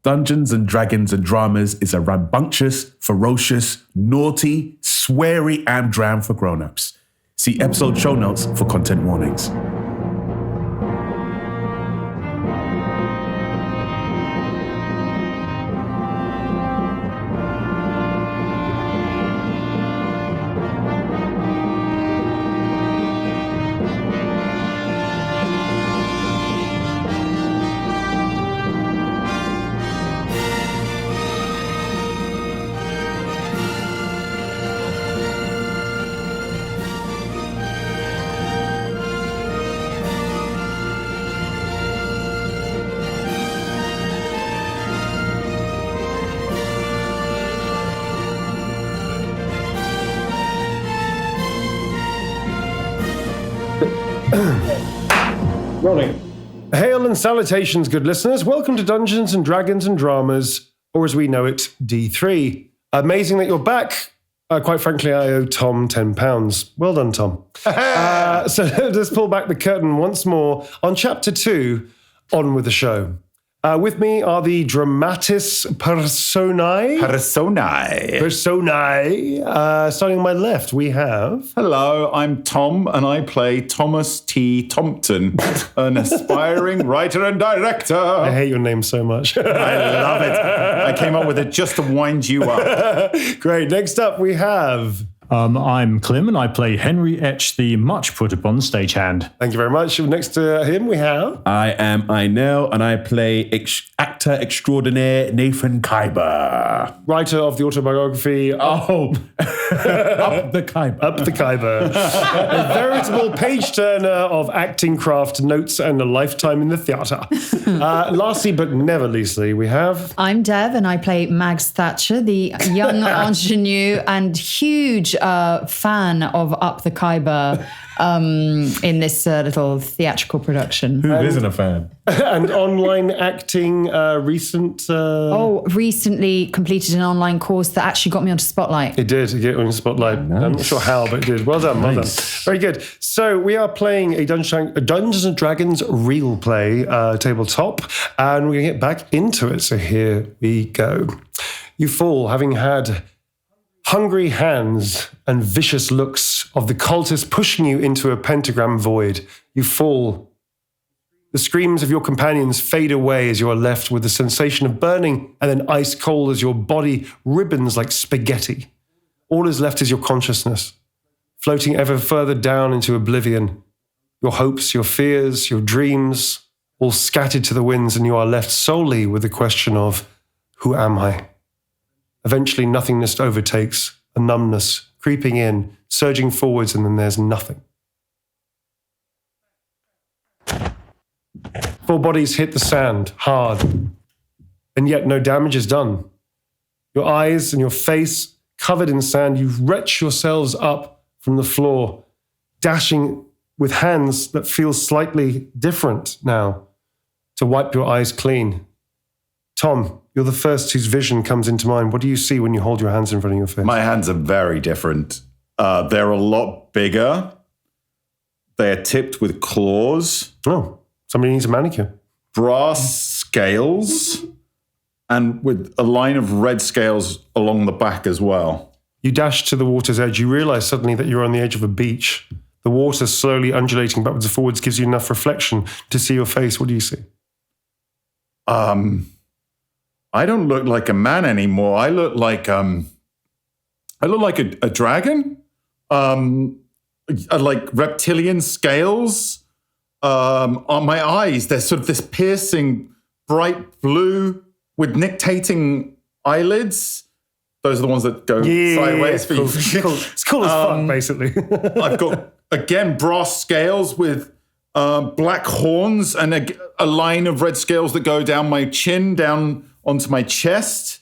Dungeons and Dragons and Dramas is a rambunctious, ferocious, naughty, sweary amdram for grown-ups. See episode show notes for content warnings. Rolling. Hail and salutations, good listeners. Welcome to Dungeons and Dragons and Dramas, or as we know it, D3. Amazing that you're back. Quite frankly, I owe Tom £10. Well done, Tom. So let's pull back the curtain once more on Chapter 2, On With the Show. With me are the dramatis personae. Starting on my left, we have... Hello, I'm Tom, and I play Thomas T. Thompson, an aspiring writer and director. I hate your name so much. I love it. I came up with it just to wind you up. Great. Next up, we have... I'm Clym, and I play Henry Etch, the much put upon stagehand. Thank you very much. Next to him, we have... I am Inel, and I play actor extraordinaire Nathan Khyber. Writer of the autobiography... Up the Khyber. Up the Khyber. A veritable page-turner of acting craft, notes, and a lifetime in the theatre. Lastly, but never leastly, we have... I'm Dev, and I play Mags Thatcher, the young ingenue and huge fan of Up the Khyber in this little theatrical production. Who isn't a fan? And online acting, recently completed an online course that actually got me onto Spotlight. It did get on Spotlight. Nice. I'm not sure how, but it did. Well done, well done. Very good. So we are playing a Dungeons and Dragons real play tabletop, and we're going to get back into it. So here we go. You fall, having had hungry hands and vicious looks of the cultists pushing you into a pentagram void. You fall. The screams of your companions fade away as you are left with the sensation of burning and then ice cold as your body ribbons like spaghetti. All is left is your consciousness, floating ever further down into oblivion. Your hopes, your fears, your dreams, all scattered to the winds, and you are left solely with the question of, who am I? Eventually, nothingness overtakes, a numbness creeping in, surging forwards, and then there's nothing. 4 bodies hit the sand hard, and yet no damage is done. Your eyes and your face covered in sand, you retch yourselves up from the floor, dashing with hands that feel slightly different now to wipe your eyes clean. Tom, you're the first whose vision comes into mind. What do you see when you hold your hands in front of your face? My hands are very different. They're a lot bigger. They're tipped with claws. Oh, somebody needs a manicure. Brass scales, and with a line of red scales along the back as well. You dash to the water's edge. You realize suddenly that you're on the edge of a beach. The water slowly undulating backwards and forwards gives you enough reflection to see your face. What do you see? I don't look like a man anymore. I look like a dragon. Like reptilian scales on my eyes. There's sort of this piercing bright blue with nictating eyelids. Those are the ones that go sideways. Cool. It's cool as fuck, basically. I've got, again, brass scales with black horns and a line of red scales that go down my chin, down onto my chest.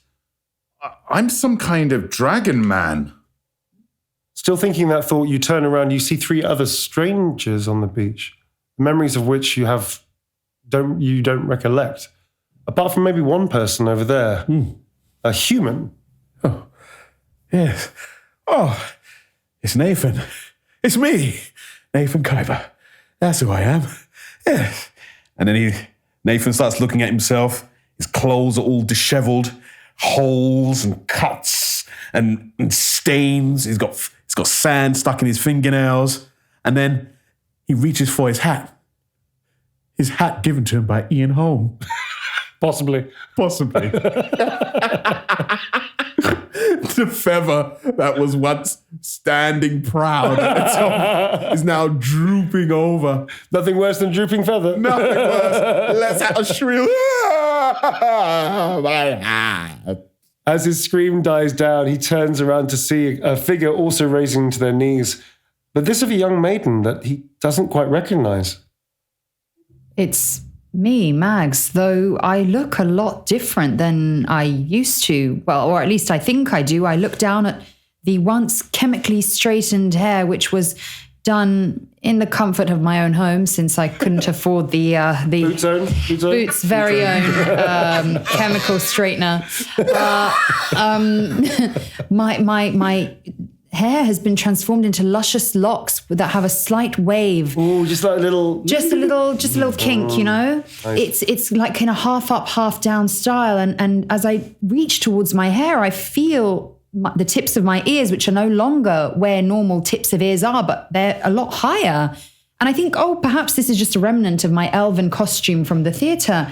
I'm some kind of dragon man. Still thinking that thought, you turn around, you see 3 other strangers on the beach, memories of which you don't recollect. Apart from maybe one person over there, a human. Oh, yes. Oh, it's Nathan. It's me, Nathan Khyber. That's who I am. Yes. And then Nathan starts looking at himself His clothes are all disheveled, holes and cuts and stains. He's got sand stuck in his fingernails. And then he reaches for his hat. His hat given to him by Ian Holm. Possibly. The feather that was once standing proud at the top is now drooping over. Nothing worse than drooping feather. Nothing worse. Let's have a shrill. My hat. As his scream dies down, he turns around to see a figure also raising to their knees, but this of a young maiden that he doesn't quite recognize. It's me, Mags, though I look a lot different than I used to. Well, or at least I think I do. I look down at the once chemically straightened hair, which was done in the comfort of my own home since I couldn't afford the Boots' very own chemical straightener. My hair has been transformed into luscious locks that have a slight wave. Ooh, just like a little kink, you know? Nice. It's like in a half up, half down style. And as I reach towards my hair, I feel the tips of my ears, which are no longer where normal tips of ears are, but they're a lot higher. And I think, perhaps this is just a remnant of my elven costume from the theatre.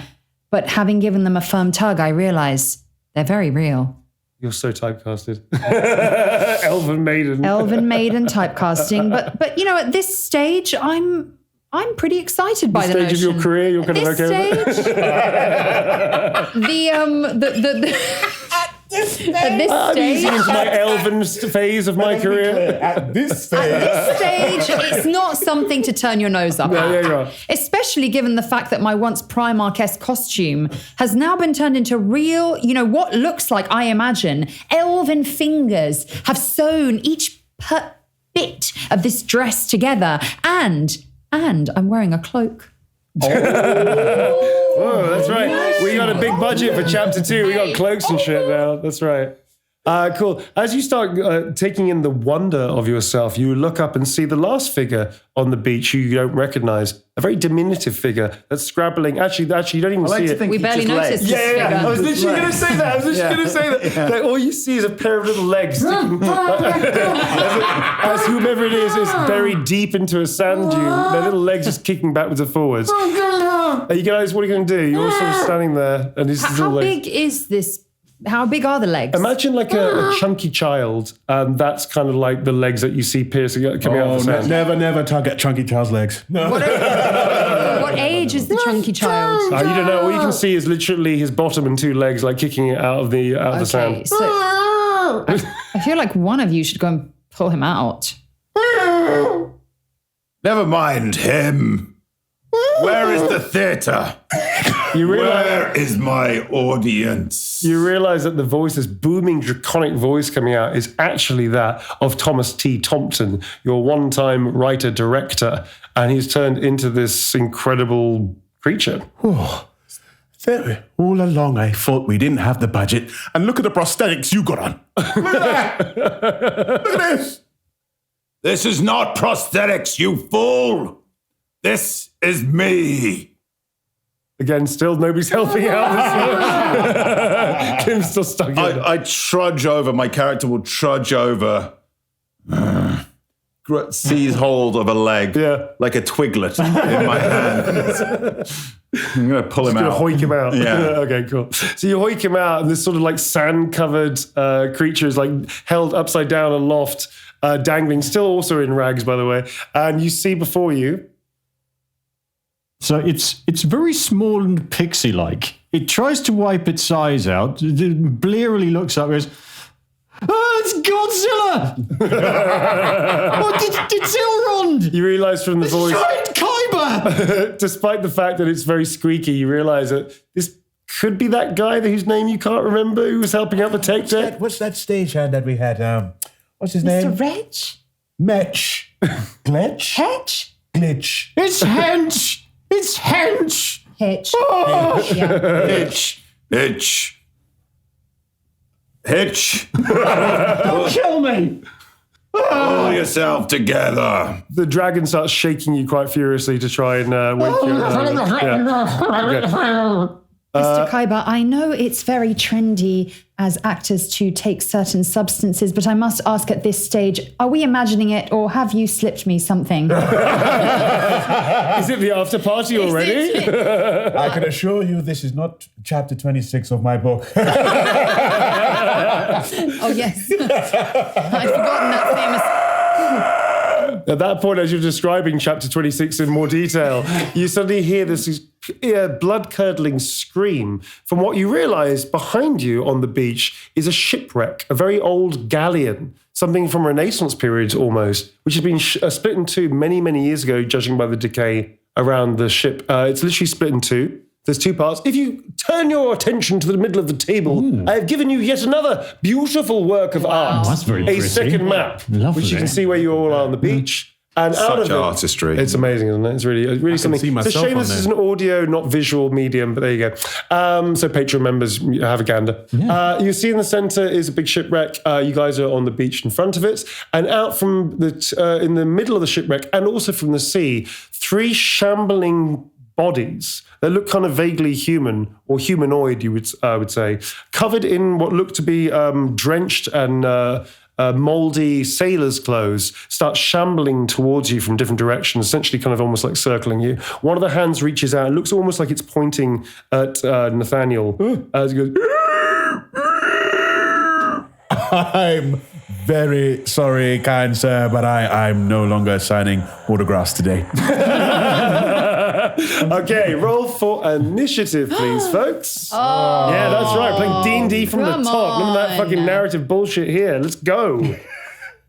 But having given them a firm tug, I realize they're very real. You're so typecasted. Elven maiden typecasting. But you know, at this stage, I'm pretty excited by the stage notion. of your career, you're kind of okay with it? At this I'm stage, easing into my elven phase of my career. At this stage, it's not something to turn your nose up at. Yeah, you are. Especially given the fact that my once Primarch-esque costume has now been turned into real, what looks like, I imagine, elven fingers have sewn each bit of this dress together. And I'm wearing a cloak. Oh, that's right. We got a big budget for chapter 2. We got cloaks and shit now. That's right. Cool. As you start taking in the wonder of yourself, you look up and see the last figure on the beach who you don't recognize. A very diminutive figure that's scrabbling. Actually, you don't even see it. We barely noticed this figure. I was literally going to say that. Like, all you see is a pair of little legs sticking, as whomever it is buried deep into a sand dune. Their little legs just kicking backwards and forwards. You guys, what are you going to do? You're all sort of standing there. And How big is this? How big are the legs? Imagine like a chunky child, and that's kind of like the legs that you see piercing coming out of the sand. Never target chunky child's legs. No. What age is the chunky child? You don't know. All you can see is literally his bottom and 2 legs, like kicking it out of the sand. So I feel like one of you should go and pull him out. Never mind him. Where is the theatre? Where is my audience? You realize that the voice, this booming, draconic voice coming out, is actually that of Thomas T. Thompson, your one-time writer-director, and he's turned into this incredible creature. All along, I thought we didn't have the budget, and look at the prosthetics you got on. Look at that! Look at this! This is not prosthetics, you fool! This is me! Again, still nobody's helping out. Kim's still stuck in it. I trudge over, my character will trudge over, seize hold of a leg, like a twiglet in my hand. I'm going to pull him out. Hoik him out. Yeah. Okay, cool. So you hoik him out, and this sort of like sand-covered creature is like held upside down aloft, dangling, still also in rags, by the way. And you see before you... So it's very small and pixie-like. It tries to wipe its eyes out, it blearily looks up and goes, it's Godzilla! It's Elrond! You realise from the voice... Giant Kyber! Despite the fact that it's very squeaky, you realise that this could be that guy whose name you can't remember who was helping out the tech deck. What's that stagehand that we had? What's his name? Mr. Reg? Metch. Glitch? Hedge? Glitch. It's Hench! It's Hench! Hitch. Oh. Yeah. Hitch. Don't kill me! Pull yourself together. The dragon starts shaking you quite furiously to try and wake you up. Mr. Kaiba, I know it's very trendy as actors to take certain substances, but I must ask at this stage, are we imagining it or have you slipped me something? Is it the after party already? I can assure you this is not chapter 26 of my book. Oh, yes. I'd forgotten that famous... At that point, as you're describing chapter 26 in more detail, you suddenly hear this blood-curdling scream from what you realise behind you on the beach is a shipwreck, a very old galleon, something from Renaissance period almost, which has been split in two many, many years ago, judging by the decay around the ship. It's literally split in two. There's two parts. If you turn your attention to the middle of the table, I have given you yet another beautiful work of art. That's very a pretty. second map, Lovely. which you can see where you all are on the beach. And out of Such it, artistry. it's amazing, isn't it? It's really something. see It's a myself shame on this there. is an audio, not visual medium, but there you go. So Patreon members, have a gander. You see in the centre is a big shipwreck. You guys are on the beach in front of it, and out from the in the middle of the shipwreck, and also from the sea, three shambling bodies that look kind of vaguely human or humanoid, you would say, covered in what look to be drenched and mouldy sailor's clothes, start shambling towards you from different directions, essentially kind of almost like circling you. One of the hands reaches out and looks almost like it's pointing at Nathaniel as he goes, I'm very sorry, kind sir, but I'm no longer signing autographs today. okay, roll for initiative, please, folks. Yeah, that's right. Playing D&D from the come top. None of that on. fucking narrative bullshit here. Let's go.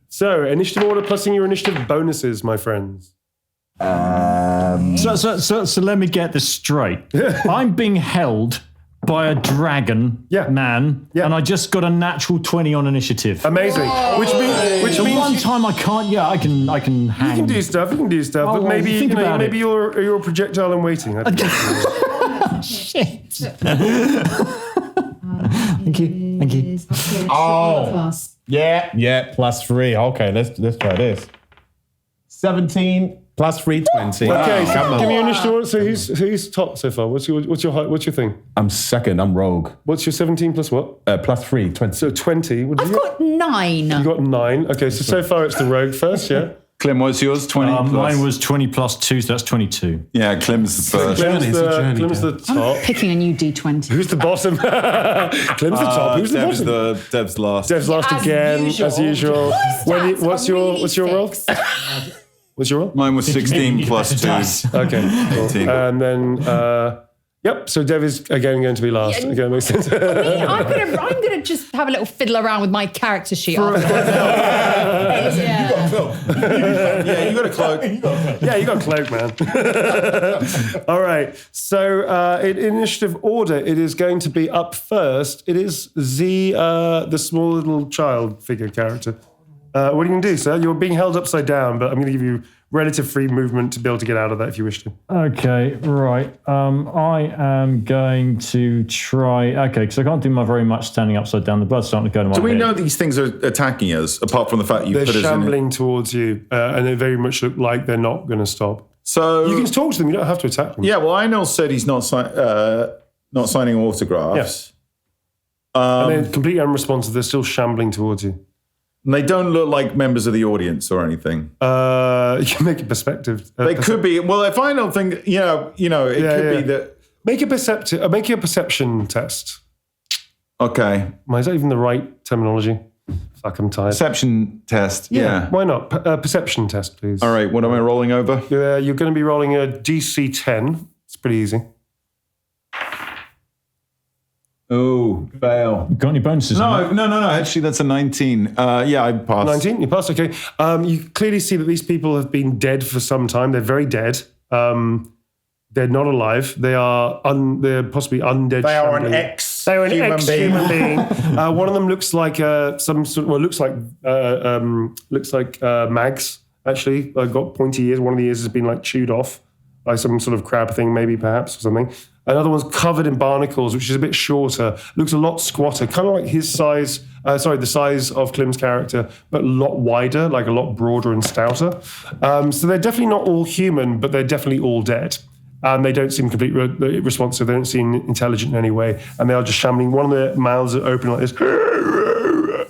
So, initiative order plus your initiative bonuses, my friends. So let me get this straight. I'm being held by a dragon man, and I just got a natural 20 on initiative. Amazing. Which The means one time I can't, I can hang. you can do stuff. You can do stuff, Oh, but well, maybe think about maybe it. you're a projectile in waiting. Shit. Thank you. Oh. Yeah, +3. Okay, let's try this. 17 +3, 20. Okay, Come on. give me your initiative order. So who's top so far? What's your height? What's your thing? I'm second. I'm rogue. What's your 17 plus what? +3, 20. So 20. What did I've you got 9. You got 9. Okay, so far it's the rogue first, yeah? Clym, what's yours? 20 plus? Mine was 20 plus 2, so that's 22. Yeah, Clym's the first. Clym's the top. Picking a new D20. Who's the bottom? Clym's the top. Who's the bottom? Dev's last. Dev's last As again, usual. as usual. What's your roll? What's your roll? Mine was 16 plus 2. Okay, cool. 18. And then, yep, so Dev is again going to be last. Yeah. Again, makes sense. I'm gonna just have a little fiddle around with my character sheet afterwards. Yeah. Yeah, you got a cloak. Yeah, you got a cloak, man. All right. So in initiative order, it is going to be up first. It is the small little child figure character. What are you going to do, sir? You're being held upside down, but I'm going to give you relative free movement to be able to get out of that if you wish to. Okay, right. I am going to try. Okay, because I can't do very much standing upside down. The blood's starting to go to my Do we head. know these things are attacking us, apart from the fact you They're put us in it? shambling towards you, and they very much look like they're not going to stop. So You can talk to them. You don't have to attack them. yeah, well, Inel said he's not signing autographs. And they're completely unresponsive. They're still shambling towards you. And they don't look like members of the audience or anything. You can make a perspective. They could be. Well, if I don't think, it could be that. Make a perception test. Okay, Is that even the right terminology? Fuck, I'm tired. perception test. Yeah. Why not? Perception test, please. All right. What am I rolling over? You're going to be rolling a DC 10. It's pretty easy. Oh, fail. Got any bonuses? on No. Actually, that's a 19. Yeah, I passed. 19, you passed, okay. You clearly see that these people have been dead for some time. They're very dead. They're not alive. They're possibly undead. They are an ex-human being. One of them looks like looks like Mags, actually. Got pointy ears. One of the ears has been chewed off by some sort of crab thing, maybe, perhaps, or something. Another one's covered in barnacles, which is a bit shorter, looks a lot squatter, kind of like his size, the size of Clym's character, but a lot wider, a lot broader and stouter. So they're definitely not all human, but they're definitely all dead. They don't seem completely responsive. They don't seem intelligent in any way. And they are just shambling. One of their mouths are open like this.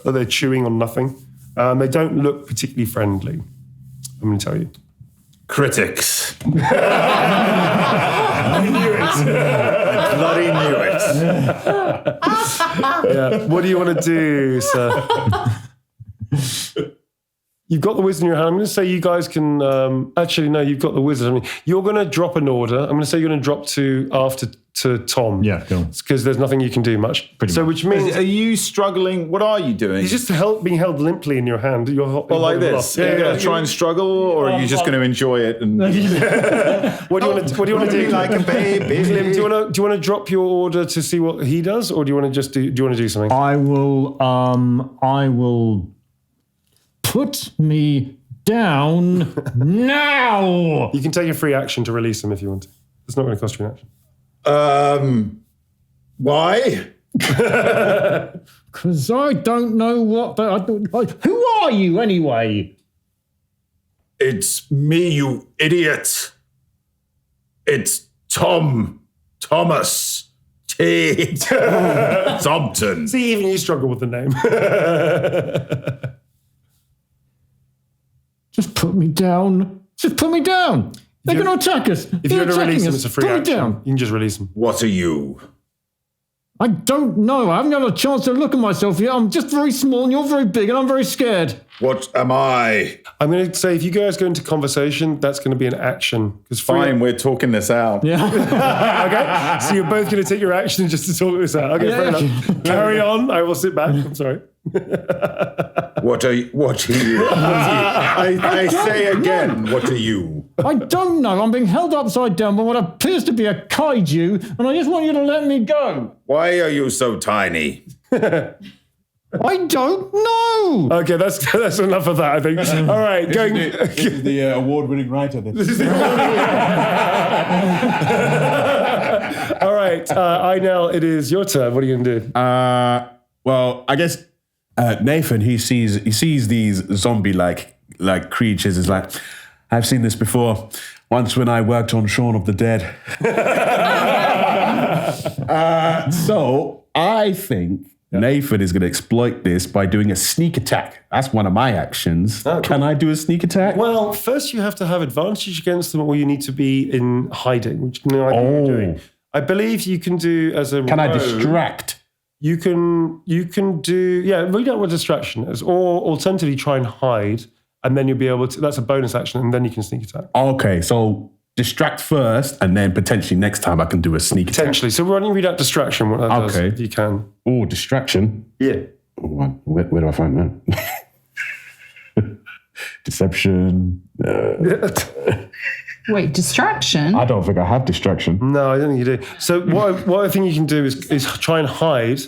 They're chewing on nothing. They don't look particularly friendly. I'm going to tell you. Critics. I knew it. I bloody knew it. Yeah. What do you want to do, sir? You've got the wizard in your hand. I'm going to say you guys can... actually, no, you've got the wizard. I mean, you're going to drop an order. I'm going to say you're going to drop to Tom. Yeah, go on. Because there's nothing you can do much. Which means... Are you struggling? What are you doing? He's just being held limply in your hand. Well, like this. Are you going to try and struggle, or are you just going to enjoy it? And What do you want to do? like a baby. Clym, do you want to drop your order to see what he does, or do you want to just do you want to do something? I will put me down now. You can take a free action to release him if you want to. It's not going to cost you an action. Why? Because I don't know who are you anyway? It's me, you idiot. It's Thomas T. Thompson. See, even you struggle with the name. Just put me down. Just put me down. They're going to attack us. If you're going to release him, it's a free Put me action. down. You can just release him. What are you? I don't know. I haven't had a chance to look at myself yet. I'm just very small and you're very big and I'm very scared. What am I? I'm going to say if you guys go into conversation, that's going to be an action. Fine, we're talking this out. Yeah. Okay, so you're both going to take your action just to talk this out. Okay, fair enough. Carry on. I will sit back. I'm sorry. What are you? I say again, what are you? I don't know. I'm being held upside down by what appears to be a kaiju, and I just want you to let me go. Why are you so tiny? I don't know. Okay, that's enough of that, I think. All right, going. This is the award-winning writer. All right, Inel, it is your turn. What are you going to do? Well, I guess Nathan, he sees these zombie-like creatures. Is like, I've seen this before. Once when I worked on Shaun of the Dead. So I think Nathan is going to exploit this by doing a sneak attack. That's one of my actions. Oh, cool. Can I do a sneak attack? Well, first you have to have advantage against them, or you need to be in hiding, which no idea what you're doing. I believe you can do as a Can rogue, I distract? You can do, read out what distraction is, or alternatively try and hide, and then you'll be able to, that's a bonus action, and then you can sneak attack. Okay, so distract first, and then potentially next time I can do a sneak attack. Potentially. So why don't you read out distraction, what that does, if you can. Oh, distraction. Yeah. Where do I find that? Deception. Wait, distraction? I don't think I have distraction. No, I don't think you do. So what I think you can do is try and hide,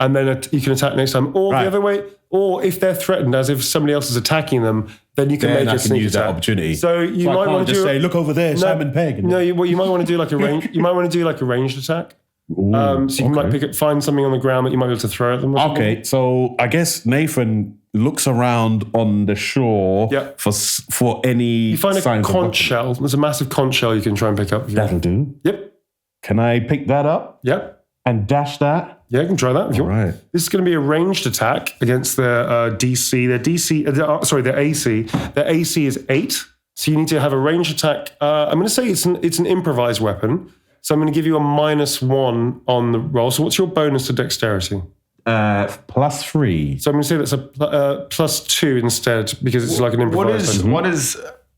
and then you can attack next time. Or the other way, or if they're threatened, as if somebody else is attacking them, then you can make a sneak use attack. that opportunity. So you might want to just say, "Look over there, Simon Pegg." No, you might want to do like a range. You might want to do like a ranged attack. So you might find something on the ground that you might be able to throw at them. Okay, so I guess Nathan looks around on the shore for any. You find a signs of conch shell. There's a massive conch shell you can try and pick up. That'll do. Yep. Can I pick that up? Yep. And dash that? Yeah, you can try that if you want. Right. This is going to be a ranged attack against their DC. Their AC. Their AC is 8. So you need to have a ranged attack. I'm going to say it's an improvised weapon. So I'm going to give you a -1 on the roll. So what's your bonus to dexterity? +3. So I'm going to say that's a +2 instead, because it's like an improvised weapon.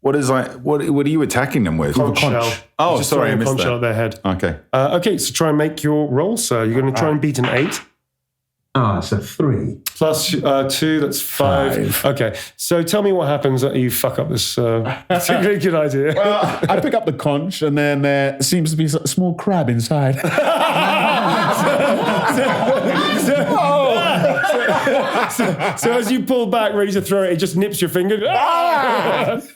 What are you attacking them with? Conch shell. Oh, Just sorry, I throwing a missed conch shell that. at their head. Okay. Okay, so try and make your roll, sir. You're going to try and beat an 8. It's a 3. Plus 2, that's 5. Okay, so tell me what happens that you fuck up this. It's a good idea. Well, I pick up the conch, and then there seems to be a small crab inside. So as you pull back, ready to throw it, it just nips your finger.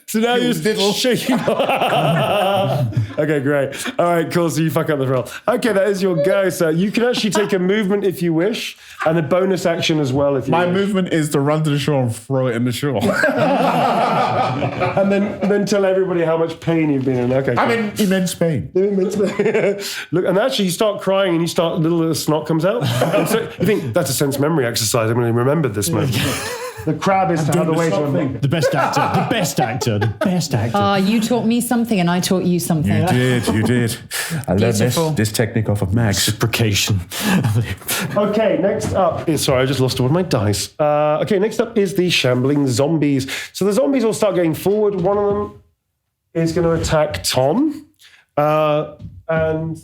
So now you're still shaking. Okay, great. All right, cool. So you fuck up the roll. Okay, that is your go, sir. You can actually take a movement if you wish, and a bonus action as well if you My wish. movement is to run to the shore and throw it in the shore. And then tell everybody how much pain you've been in. Okay, cool. I'm in immense pain. Look, and actually you start crying and you start, a little snot comes out. And so you think, that's a sense memory exercise. I'm going to remember this moment. The crab is the other way to remember. The best actor. The best actor. The best actor. You taught me something and I taught you something. You did. I learned this technique off of Max. Reciprocation. Okay, next up is, sorry, I just lost one of my dice. Okay, next up is the shambling zombies. So the zombies all start going forward. One of them is going to attack Tom. And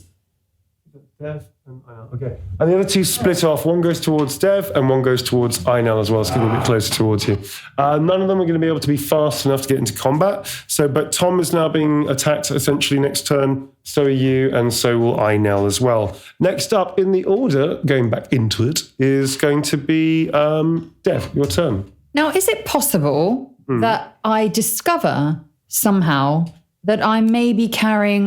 Dev and Inel. Okay. And the other two split off. One goes towards Dev and one goes towards Inel as well. It's getting a bit closer towards you. None of them are going to be able to be fast enough to get into combat. But Tom is now being attacked essentially next turn. So are you, and so will Inel as well. Next up in the order, going back into it, is going to be Dev, your turn. Now, is it possible that I discover somehow that I may be carrying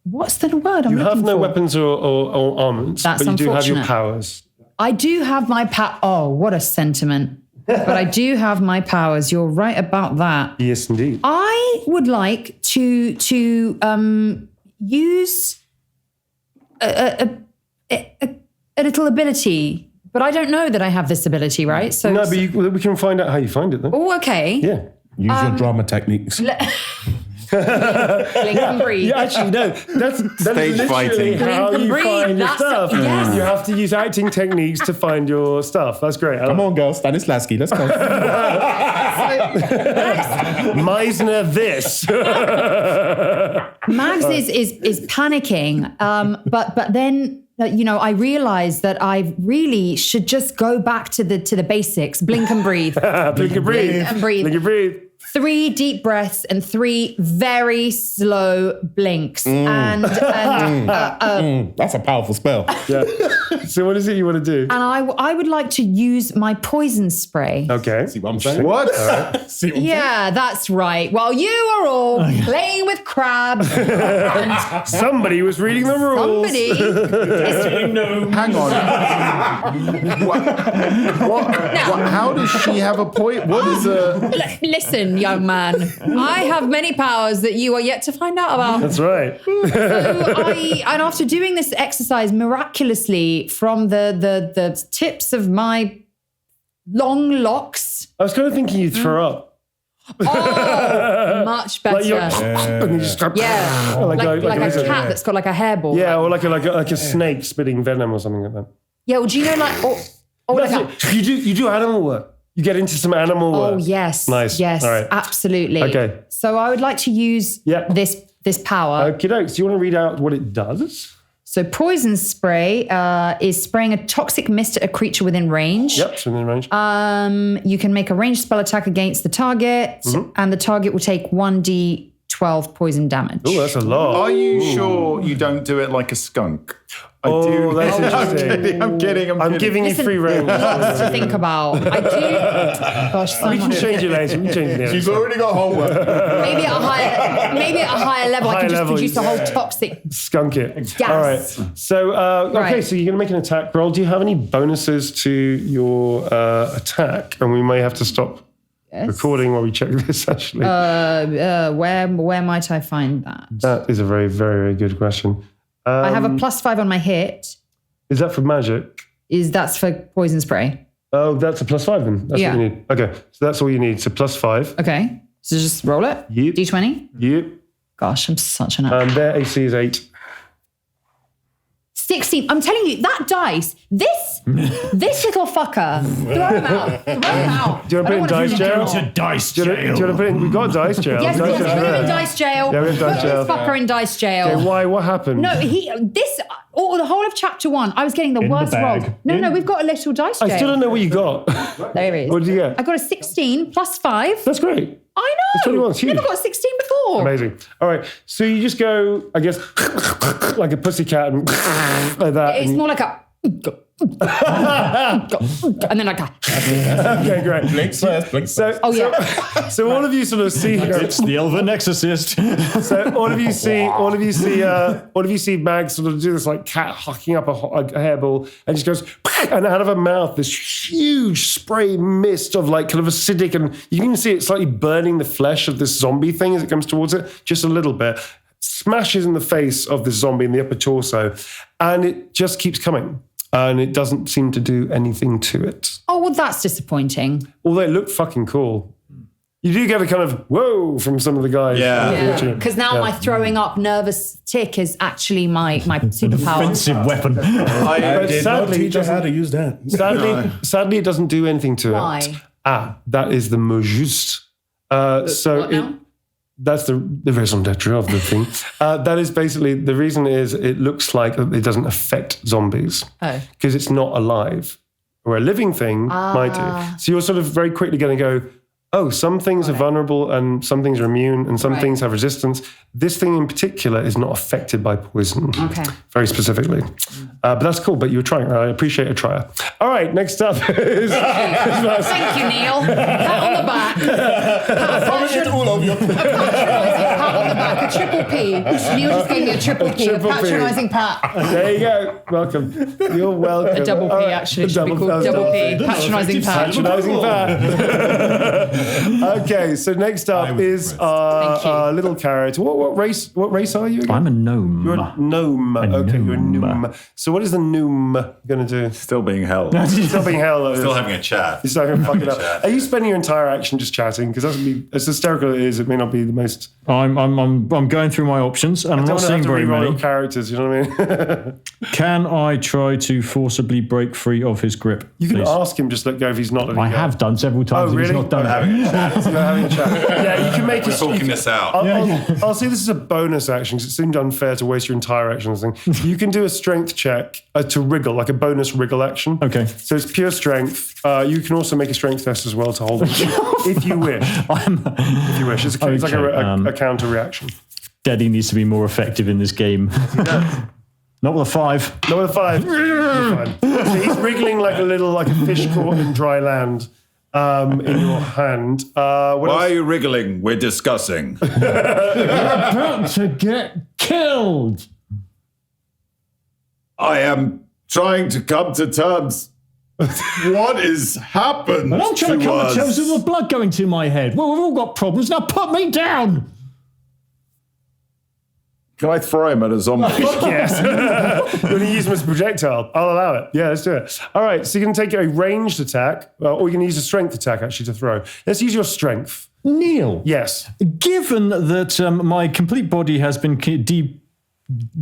what's the word I'm You looking have no for? weapons or armaments, That's but you do have your unfortunate. powers. I do have my Oh, what a sentiment. But I do have my powers. You're right about that. Yes, indeed. I would like to use a little ability, but I don't know that I have this ability, right? So No, but we can find out how you find it, though. oh, okay. Yeah. Use your drama techniques. Blink and breathe. Yeah, actually, no. That's Stage literally fighting. how Blink and you breathe, find your that's- stuff. yes. You have to use acting techniques to find your stuff. That's great. Come on, girl. Stanislavski, let's go. Meisner this. Mags is panicking, but then I realize that I really should just go back to the basics. Blink and breathe. Blink and breathe. Blink and breathe. Blink and breathe. 3 deep breaths and 3 very slow blinks. That's a powerful spell. Yeah. So what is it you want to do? And I would like to use my poison spray. Okay. See what I'm saying? What? See what I'm Yeah, that's right. While you are all playing with crabs, Somebody was reading the rules. somebody Hang on. What? How does she have a point? What is a... Listen, young man, I have many powers that you are yet to find out about. That's right. And after doing this exercise miraculously from the tips of my long locks, I was kind of thinking you'd throw up. much better. Like you're, and you just Yeah, like a cat that's got like a hairball. Yeah, or like a snake spitting venom or something like that. Yeah, well, do you know like You do animal work. You get into some animal work. Oh yes, Nice. yes, All right. absolutely. Okay. So I would like to use this power. Okay, dokes. Do you want to read out what it does? So poison spray is spraying a toxic mist at a creature within range. Yep, it's within range. You can make a ranged spell attack against the target, and the target will take 1d12 poison damage. Oh, that's a lot. Are you sure you don't do it like a skunk? Oh, that's interesting. I'm kidding. I'm giving you free range. Lots to think about. I do. Gosh, so We can much. change it later. We can change it later. She's already got homework. Maybe at a higher level, I Higher can just level, produce a whole yeah. toxic. Skunk it. Gas. All right. So, okay, Right. so you're going to make an attack roll. Do you have any bonuses to your attack? And we may have to stop recording while we check this, actually. Where might I find that? That is a very, very, very good question. I have a +5 on my hit. Is that for magic? That's for poison spray. Oh, that's a +5 then. That's Yeah. what you need. Okay, so that's all you need. So +5. Okay, so just roll it. Yep. D20. Yep. Gosh, I'm such an And their AC is 8. 16. I'm telling you, that dice, this little fucker, throw him out. Throw him out. Do you want to put it in dice jail? to dice Do you want to put it in? We've got dice jail. Yes, Dice yes, jail's put him in there. dice jail. Yeah, we're in dice Put jail. this fucker in dice jail. Okay, why? What happened? No, the whole of chapter 1, I was getting the worst roll. bag. No, we've got a little dice jail. I still don't know what you got. There it is. What did you get? I got a 16 +5. That's great. I know. 21, it's huge. Never got a 16 before. Amazing. All right, so you just go, I guess, like a pussycat and like that. It's and- more like a. and then I go. Okay, great. Blink first. So all of you sort of see here. It's the Elven Exorcist. So all of you see Mag sort of do this like cat hucking up a hairball, and she goes, and out of her mouth this huge spray mist of like kind of acidic, and you can even see it slightly burning the flesh of this zombie thing as it comes towards it, just a little bit. Smashes in the face of the zombie in the upper torso, and it just keeps coming. And it doesn't seem to do anything to it. Oh, well, that's disappointing. Although it looked fucking cool. You do get a kind of whoa from some of the guys. Yeah. Because now my throwing up nervous tick is actually my superpower. Offensive weapon. I did not sadly, teach her how to use that. Sadly, it doesn't do anything to Why? it. That is the mot juste. What now? That's the raison d'etre of the thing. That is basically, the reason is it looks like it doesn't affect zombies. Oh. Because it's not alive. Or a living thing might do. So you're sort of very quickly going to go, oh, some things are vulnerable and some things are immune and some things have resistance. This thing in particular is not affected by poison. Okay. Very specifically. But that's cool, but you were trying. I appreciate a trier. All right, next up is... Thank you, Neil. Pat on the back. All over your Pat on the back. A triple P. Neil just gave me a triple P. A triple P. patronising pat. There you go. Welcome. You're welcome. A double P, All right. actually. It should be called double P. Patronising pat. Patronising pat. Okay, so next up is our little carrot. What race are you again? I'm a gnome. You're a gnome. You're a gnome. So what is the gnome going to do? Still being held. Still being held. Still having a chat. You're still going to fuck it up. Are you spending your entire action just chatting? Because that's be as hysterical as it is. It may not be the most. I'm going through my options, and I'm not seeing very many. Your characters. You know what I mean? Can I try to forcibly break free of his grip? You can please? ask him just let go if he's not. I have done several times. Oh, really? He's not done it. Having a chat. You're having a chat. Yeah, you can make We're talking this out. I'll say this is a bonus action because it seemed unfair to waste your entire action on this thing. You can do a strength check to wriggle, like a bonus wriggle action. Okay. So it's pure strength. You can also make a strength test as well to hold it, if you wish. If you wish. It's like a counter reaction. Daddy needs to be more effective in this game. Not with a 5. Not with a 5. You're fine. So he's wriggling like a fish caught in dry land. In your hand. Why are you wriggling? We're discussing. You're about to get killed. I am trying to come to terms. What has happened? And I'm trying to come us? to terms with the blood going to my head. Well, we've all got problems. Now put me down. Can I throw him at a zombie? Yes. You're going to use him as a projectile. I'll allow it. Yeah, let's do it. All right, so you can take a ranged attack, or you can use a strength attack, actually, to throw. Let's use your strength. Neil. Yes. Given that my complete body has been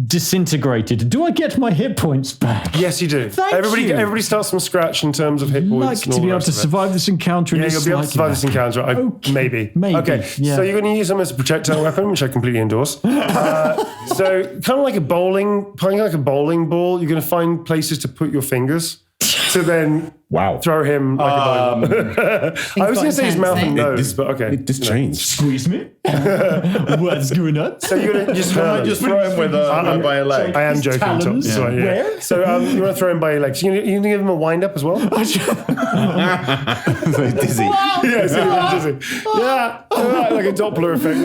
disintegrated, do I get my hit points back? Yes, you do. Thank you. Everybody starts from scratch in terms of hit I'd points. like to be able to survive this encounter. Yeah, you'll be able to survive this encounter. Okay. Maybe. Yeah. Okay, so you're going to use them as a projectile weapon, which I completely endorse. So kind of like playing like a bowling ball, you're going to find places to put your fingers to then throw him like a bowling ball. I was going to say his mouth and nose, but okay. It just changed. Squeeze me? What's going on? So you're going to just throw him by a leg. I am joking. Talons? Tom. Sorry, yeah. Where? So you want to throw him by your legs. You're going to give him a wind up as well? So dizzy. Yeah, so he's dizzy. Yeah, like a Doppler effect.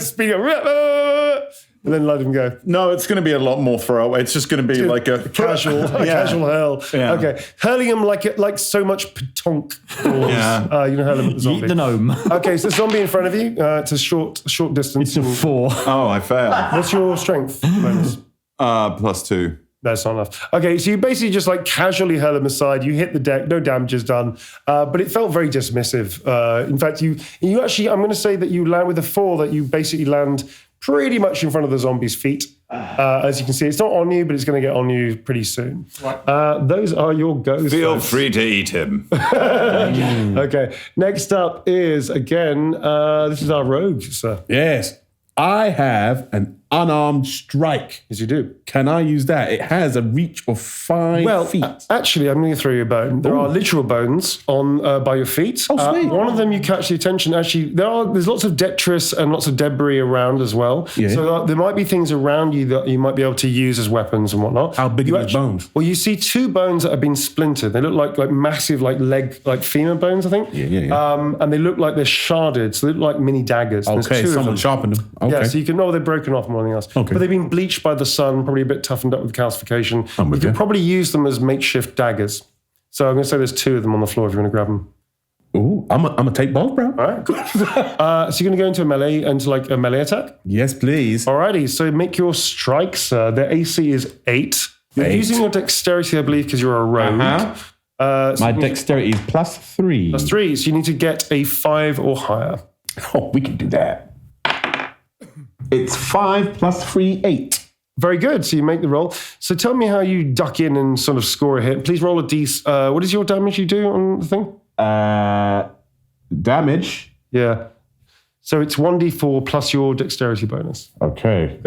Speed up. And then let him go. No, it's going to be a lot more throwaway. It's just going to be like a casual hurl. Yeah. Okay, hurling him like so much petonk balls. Yeah. You know, hurl him at the zombie. Eat the gnome. Okay, so zombie in front of you. It's a short distance. It's a 4. Oh, I failed. What's your strength bonus? +2. That's not enough. Okay, so you basically just like casually hurl him aside. You hit the deck, no damage is done, but it felt very dismissive. In fact, you actually, I'm going to say that you land with a 4. That you basically land pretty much in front of the zombie's feet. As you can see, it's not on you, but it's going to get on you pretty soon. Those are your goes. Feel free to eat him. Okay, next up is, again, this is our rogue, sir. Yes. I have an unarmed strike. Yes, you do. Can I use that? It has a reach of 5 feet. Actually, I'm going to throw you a bone. There are literal bones on by your feet. Oh, sweet. One of them you catch the attention. Actually, there's lots of detritus and lots of debris around as well. Yeah. So there might be things around you that you might be able to use as weapons and whatnot. How big are these bones? Well, you see 2 bones that have been splintered. They look like massive leg, like femur bones, I think. Yeah. And they look like they're sharded, so they look like mini daggers. And there's Okay, 2 of someone them. sharpened them. Okay. Yeah, so you can know they're broken off more than anything else. Okay. But they've been bleached by the sun, probably a bit toughened up with calcification. I'm with You you. could probably use them as makeshift daggers. So I'm going to say there's 2 of them on the floor if you want to grab them. Ooh, I'm gonna take both, bro. All right, cool. So you're going to go into a melee attack? Yes, please. Alrighty, so make your strike, sir. Their AC is 8. You're 8. using your dexterity, I believe, because you're a rogue. Uh-huh. My dexterity is +3. That's 3, so you need to get a 5 or higher. Oh, we can do that. It's 5 + 3, 8. Very good. So you make the roll. So tell me how you duck in and sort of score a hit. Please roll a d. What is your damage you do on the thing? Damage. Yeah. So it's 1d4 plus your dexterity bonus. Okay.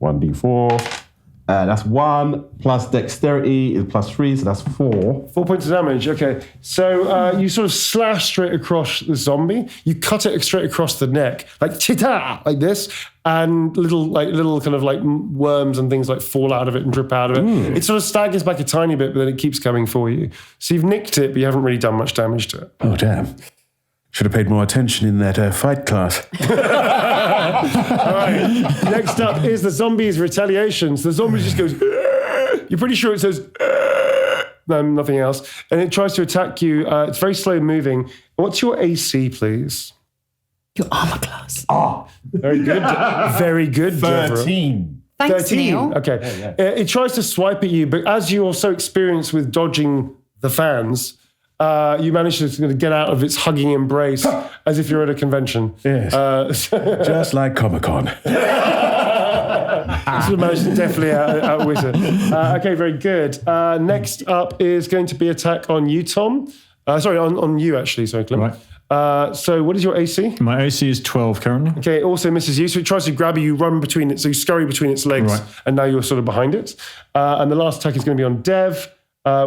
1d4. That's 1 plus dexterity is +3, so that's 4. 4 points of damage. Okay. So you sort of slash straight across the zombie. You cut it straight across the neck, like chita, like this, and little kind of like worms and things like fall out of it and drip out of it. It sort of staggers back a tiny bit, but then it keeps coming for you. So you've nicked it, but you haven't really done much damage to it. Oh, damn. Should have paid more attention in that fight class. All right. Next up is the zombie's retaliation. So the zombie just goes, you're pretty sure it says, no, nothing else. And it tries to attack you. It's very slow moving. What's your AC, please? Your armor class. Very good. Very good, Devora. 13. Thanks, 13. Neil. Okay. It tries to swipe at you, but as you're so experienced with dodging the fans, you manage to sort of get out of its hugging embrace as if you're at a convention. Yes. Just like Comic-Con. Sort of managed to definitely outwit it. Okay, very good. Next up is going to be attack on you, Tom. Sorry, on you, actually. Sorry, Clym. Right. So what is your AC? My AC is 12 currently. Okay, it also misses you. So it tries to grab you, run between it. So you scurry between its legs, Right. and now you're sort of behind it. And the last attack is going to be on Dev,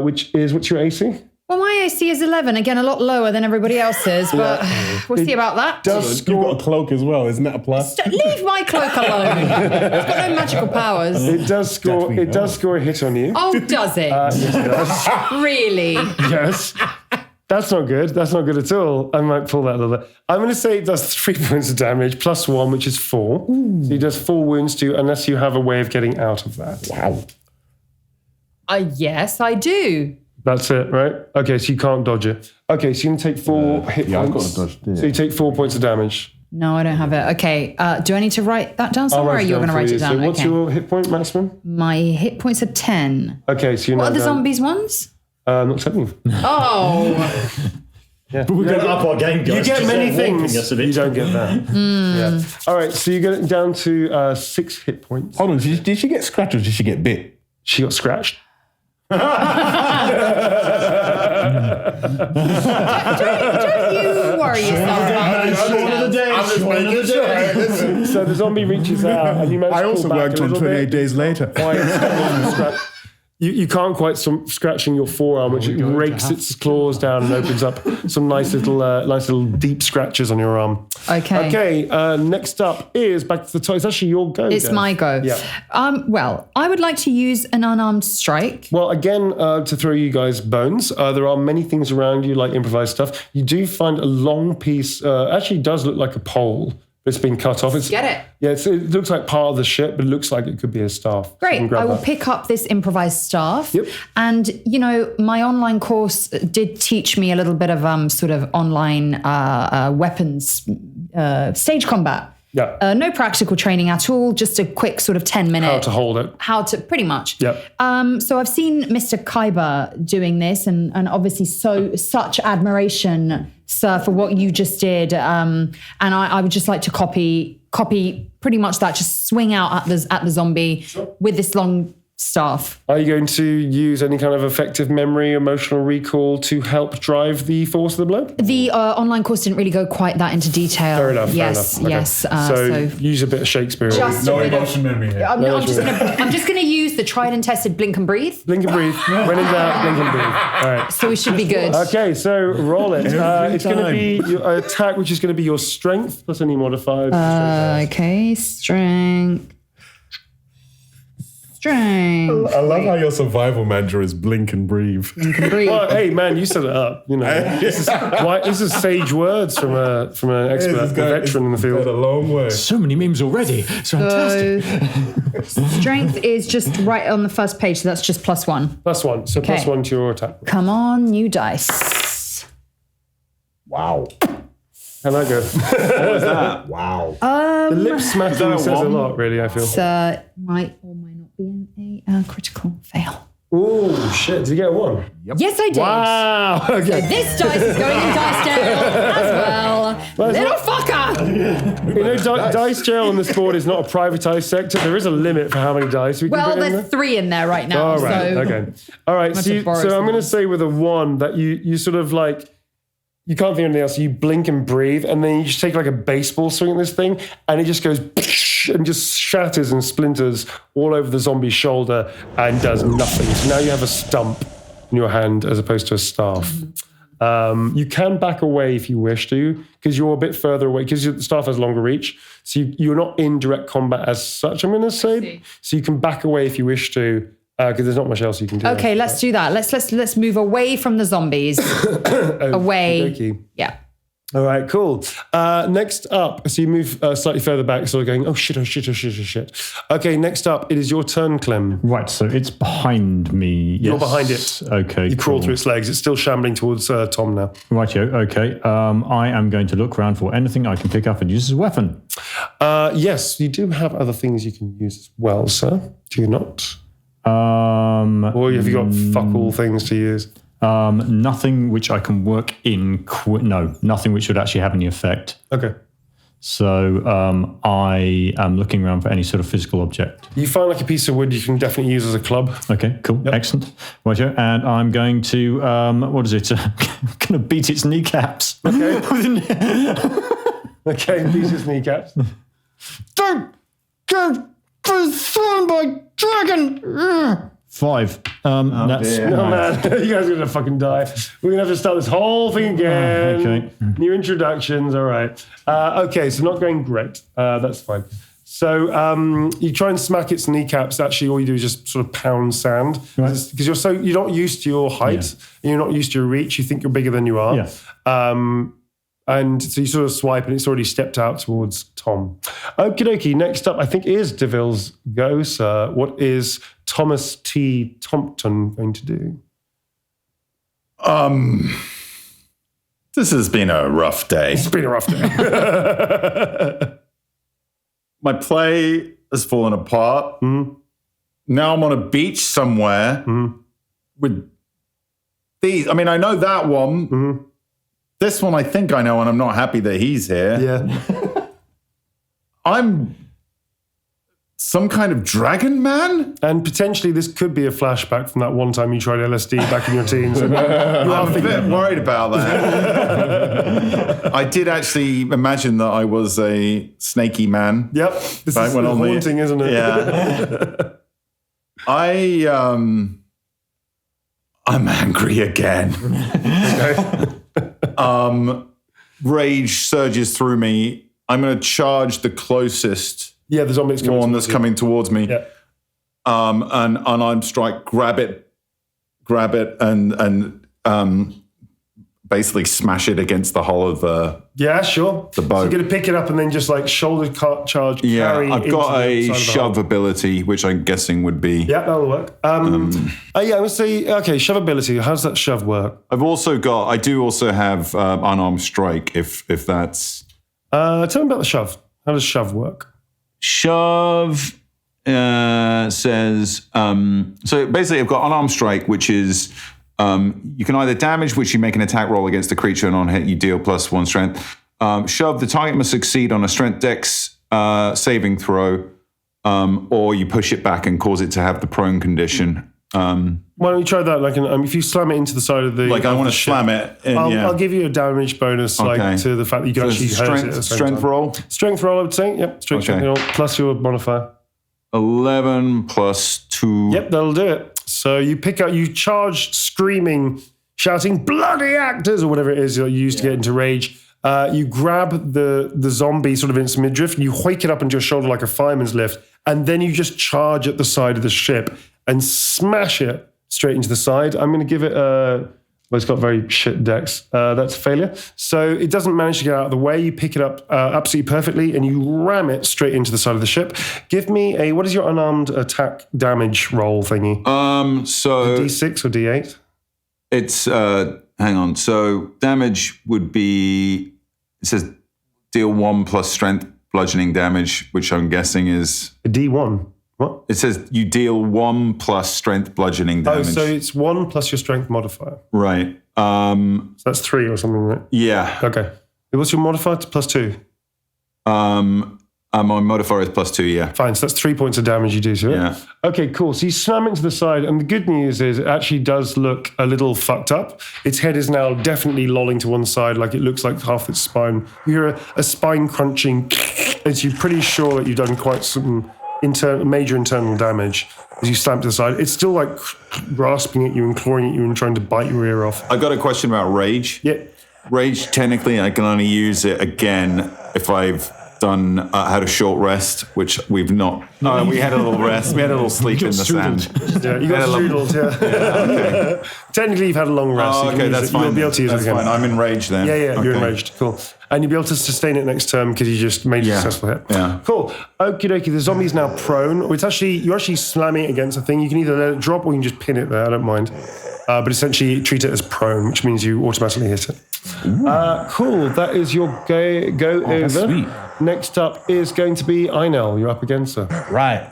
which is, what's your AC? Well, my AC is 11. Again, a lot lower than everybody else's, but we'll see about that. Does You've got score, a cloak as well, isn't that a plus? Leave my cloak alone. It's got no magical powers. it does score a hit on you. Oh, does it? Yes, it does. Really? Yes. That's not good. That's not good at all. I might pull that a little bit. I'm going to say it does 3 points of damage plus 1, which is 4. So he does 4 wounds to you unless you have a way of getting out of that. Wow. Yes, I do. That's it, right? Okay, so you can't dodge it. Okay, so you can take 4 hit yeah, I've points. got to dodge this. So you take 4 points of damage. No, I don't have it. Okay, do I need to write that down somewhere, or you're going to write it down? So what's Okay. your hit point maximum? My hit points are 10. Okay, so you're What now are the down. zombies ones? Not 7. Oh, But we're going up our game, guys. You get Just many warping things. us a bit. You don't get that. Yeah. All right, so you get it down to 6 hit points. Hold on, did she get scratched or did she get bit? She got scratched. don't you worry yourself about these details. So the zombie reaches out, and you manage I to also pull back worked a on little 28 bit. days later. You can't quite scratching your forearm, which it rakes its claws down and opens up some nice little deep scratches on your arm. Okay. Okay. Next up is back to the top. It's actually your go. It's Dev. my go. Yeah. Well, I would like to use an unarmed strike. Well, again, to throw you guys bones, there are many things around you, like improvised stuff. You do find a long piece. Actually, does look like a pole. It's been cut off. Get it? Yeah, it looks like part of the ship, but it looks like it could be a staff. So you Great. can grab I will that. pick up this improvised staff. Yep. And, my online course did teach me a little bit of sort of online weapons, stage combat. Yeah. No practical training at all, just a quick sort of 10-minute. How to hold it. Pretty much. Yep. So I've seen Mr. Kaiba doing this and obviously such admiration, sir, for what you just did. And I would just like to copy pretty much that, just swing out at the zombie with this long staff. Are you going to use any kind of effective memory, emotional recall to help drive the force of the blow? The online course didn't really go quite that into detail. Fair enough. Yes, Okay. yes. So use a bit of Shakespeare. Just No a bit of- emotion memory here. I'm just going to use the tried and tested blink and breathe. Blink and breathe. When in doubt, blink and breathe. All right. So we should be good. Okay, so roll it. It's going to time. be your attack, which is going to be your strength plus any modified. Okay, strength. Strength. I love how your survival mantra is blink and breathe. Blink and breathe. Well, hey man, you set it up. You know, this is sage words from an expert, a veteran in the Got a field. long way. So many memes already. It's fantastic. So strength is just right on the first page, so that's just +1. +1, so Okay. +1 to your attack. Come on, new dice. Wow. How'd that go? What was that? Wow. The lip smacking that a says a one? lot, really. I feel. So might or might not be a critical fail. Oh shit! Did you get a 1? Yes, I did. Wow. Okay. This dice is going in dice jail as well. Little fucker. You know, dice jail on this board is not a privatized sector. There is a limit for how many dice we can Well, put in there. there's 3 in there right now. All right. So Okay. All right. Must So, have borrowed I'm some going to ones. say with a 1 that you sort of like. You can't think of anything else. So you blink and breathe, and then you just take like a baseball swing at this thing, and it just goes and just shatters and splinters all over the zombie's shoulder and does nothing. So now you have a stump in your hand as opposed to a staff. You can back away if you wish to, because you're a bit further away, because the staff has longer reach. So you're not in direct combat as such, I'm going to say. So you can back away if you wish to, because there's not much else you can do. okay, let's do that. Let's move away from the zombies. Away. Okey-dokey. Yeah. All right, cool. Next up, so you move slightly further back, sort of going, oh shit. Okay, next up, it is your turn, Clym. Right, so it's behind me. Yes. You're behind it. Okay. You crawl cool. through its legs. It's still shambling towards Tom now. Rightio, okay. I am going to look around for anything I can pick up and use as a weapon. Yes, you do have other things you can use as well, sir. Do you not? Or have you got fuck all things to use? Nothing which I can work in. No, nothing which would actually have any effect. Okay. So I am looking around for any sort of physical object. You find like a piece of wood you can definitely use as a club. Okay, cool, excellent. Rightio, and I'm going to what is it? I'm going to beat its kneecaps. Okay. Okay, beat its kneecaps. Don't get thrown by dragon. 5. That's Oh man, you guys are gonna fucking die. We're gonna have to start this whole thing again. Okay. New introductions, all right. Okay, so not going great. That's fine. So you try and smack its kneecaps. Actually, all you do is just sort of pound sand because you're not used to your height and you're not used to your reach. You think you're bigger than you are. Yeah. And so you sort of swipe and it's already stepped out towards Tom. Okie dokie, next up I think is DeVille's go, sir. What is Thomas T. Tompton going to do? This has been a rough day. It's been a rough day. My play has fallen apart. Now I'm on a beach somewhere with these. I mean, I know that one. This one I think I know, and I'm not happy that he's here. Yeah. I'm some kind of dragon man? And potentially this could be a flashback from that one time you tried LSD back in your teens. I'm a bit worried about that. I did actually imagine that I was a snaky man. Yep. This Right, is when on the- haunting, isn't it? Yeah. I'm angry again. Rage surges through me. I'm going to charge the closest Yeah, the zombie's coming. one that's coming towards me. Yeah. And unarmed strike, grab it, and basically smash it against the hull of the. Yeah, sure. The boat. So you're going to pick it up and then just like shoulder charge. Yeah, carry I've into got the a side of the shove hull. ability, which I'm guessing would be. Yeah, that'll work. Yeah, I'm going to say, okay, shove ability. How does that shove work? I do also have unarmed strike. If that's Tell me about the shove. How does shove work? shove says so basically I've got unarmed strike, which is you can either damage, which you make an attack roll against the creature, and on hit you deal +1 strength. Shove, the target must succeed on a strength dex saving throw, or you push it back and cause it to have the prone condition. Why don't you try that? Like, if you slam it into the side of the, I want to slam it. I'll give you a damage bonus, like to the fact that you can actually hurt it. At the same strength time. roll. Strength roll, I would say. Yep, strength roll plus your modifier. 11 plus 2. Yep, that'll do it. So you charge, screaming, shouting, "Bloody actors!" or whatever it is you use to get into rage. You grab the zombie sort of in its midriff, and you hoik it up into your shoulder like a fireman's lift, and then you just charge at the side of the ship and smash it straight into the side. I'm going to give it it's got very shit dex. That's a failure. So it doesn't manage to get out of the way. You pick it up absolutely perfectly, and you ram it straight into the side of the ship. Give me what is your unarmed attack damage roll thingy? So D6 or D8? It's hang on. So damage would be, it says deal 1 plus strength bludgeoning damage, which I'm guessing is a D1. What? It says you deal 1 plus strength bludgeoning damage. Oh, so it's 1 plus your strength modifier. Right. So that's 3 or something, right? Yeah. Okay. What's your modifier? Plus 2. My modifier is plus 2, yeah. Fine, so that's 3 points of damage you do to it. Yeah. Okay, cool. So you slam it to the side, and the good news is it actually does look a little fucked up. Its head is now definitely lolling to one side, like it looks like half its spine. You hear a spine crunching, as you're pretty sure that you've done quite some major internal damage as you slam it to the side. It's still like grasping at you and clawing at you and trying to bite your ear off. I got a question about rage. Yeah. Rage, technically, I can only use it again if I've done had a short rest, which we've not. No, we had a little rest. We had a little sleep in the sand. Yeah, you got strudelled, Okay. Technically, you've had a long rest. Oh, okay, that's fine. You'll be able to use it again. Fine. I'm enraged then. Yeah, you're enraged. Cool. And you'll be able to sustain it next turn because you just made a successful hit. Yeah. Cool. Okie dokie. The zombie's now prone. You're actually slamming it against a thing. You can either let it drop or you can just pin it there. I don't mind. But essentially, treat it as prone, which means you automatically hit it. Cool. That is your go over. Sweet. Next up is going to be Inel. You're up against her. Right.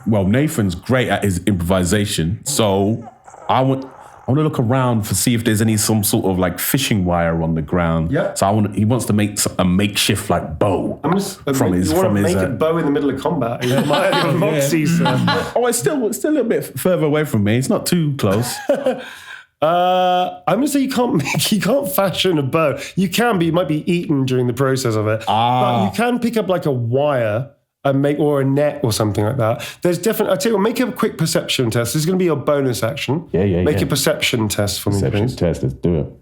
Well, Nathan's great at his improvisation, so I want to look around to see if there's some sort of like fishing wire on the ground. Yeah. So he wants to make a makeshift like bow from his. You want to make a bow in the middle of combat? You might have your moxies. Oh, it's still a little bit further away from me. It's not too close. I'm going to say you can't fashion a bow. You can, but you might be eaten during the process of it. But you can pick up like a wire and or a net or something like that. There's definitely. I tell you what, make a quick perception test. This is going to be your bonus action. Make a perception test for me, please. Perception test. Let's do it.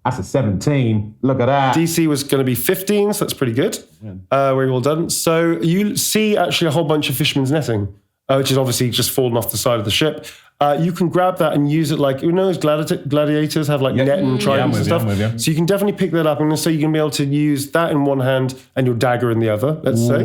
That's a 17. Look at that. DC was going to be 15, so that's pretty good. Very well done. So you see actually a whole bunch of fishermen's netting, which is obviously just fallen off the side of the ship. You can grab that and use it like, gladiators have like net and tridents and stuff. So you can definitely pick that up. And so you can be able to use that in one hand and your dagger in the other, let's say.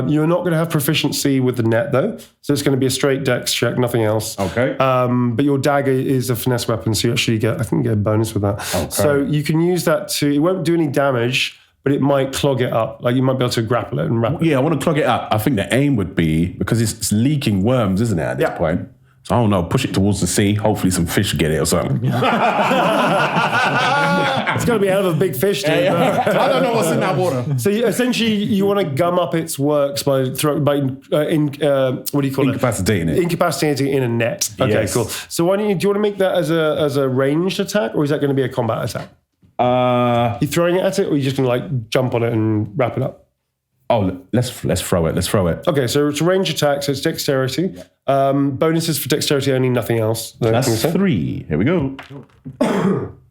You're not going to have proficiency with the net though. So it's going to be a straight dex check, nothing else. Okay. But your dagger is a finesse weapon. So you actually get a bonus with that. Okay. So you can use that it won't do any damage, but it might clog it up. Like you might be able to grapple it and wrap it. Yeah, I want to clog it up. I think the aim would be, because it's leaking worms, isn't it, at this point? So I don't know, push it towards the sea. Hopefully some fish get it or something. It's going to be out of a big fish, dude. I don't know what's in that water. So essentially, you want to gum up its works by what do you call Incapacitating it. Incapacitating it in a net. Okay, Yes. cool. So do you want to make that as a ranged attack, or is that going to be a combat attack? You throwing it at it, or are you just going to like jump on it and wrap it up? Oh, let's throw it. Let's throw it. Okay, so it's a range attack, so it's dexterity. Bonuses for dexterity only, nothing else. That's 3. Here we go.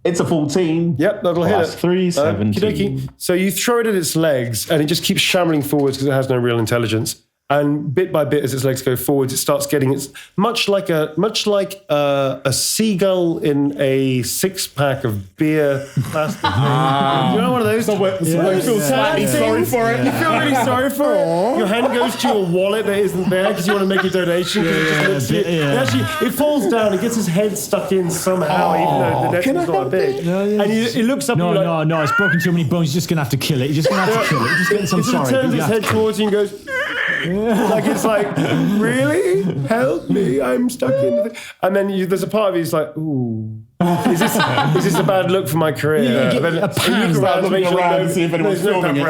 It's a 14. Yep, that'll hit it. That's 3, 17. So you throw it at its legs, and it just keeps shambling forwards because it has no real intelligence. And bit by bit, as its legs go forwards, it starts getting much like a seagull in a 6-pack of beer plastic. You know, one of those. You feel slightly sorry for it. You feel really sorry for it. Your hand goes to your wallet that isn't there because you want to make a donation. It falls down. It gets his head stuck in somehow, even though the neck is not big. And it looks up. No, it's broken too many bones. You're just gonna have to kill it. You're just gonna have to kill it. You're just getting some sorry. It turns its head towards you and goes. Like it's like, really? Help me, I'm stuck in the thing. And then there's a part of you that's like, ooh. Is this a bad look for my career? You get a pan. Start looking around to see if anyone's filming it.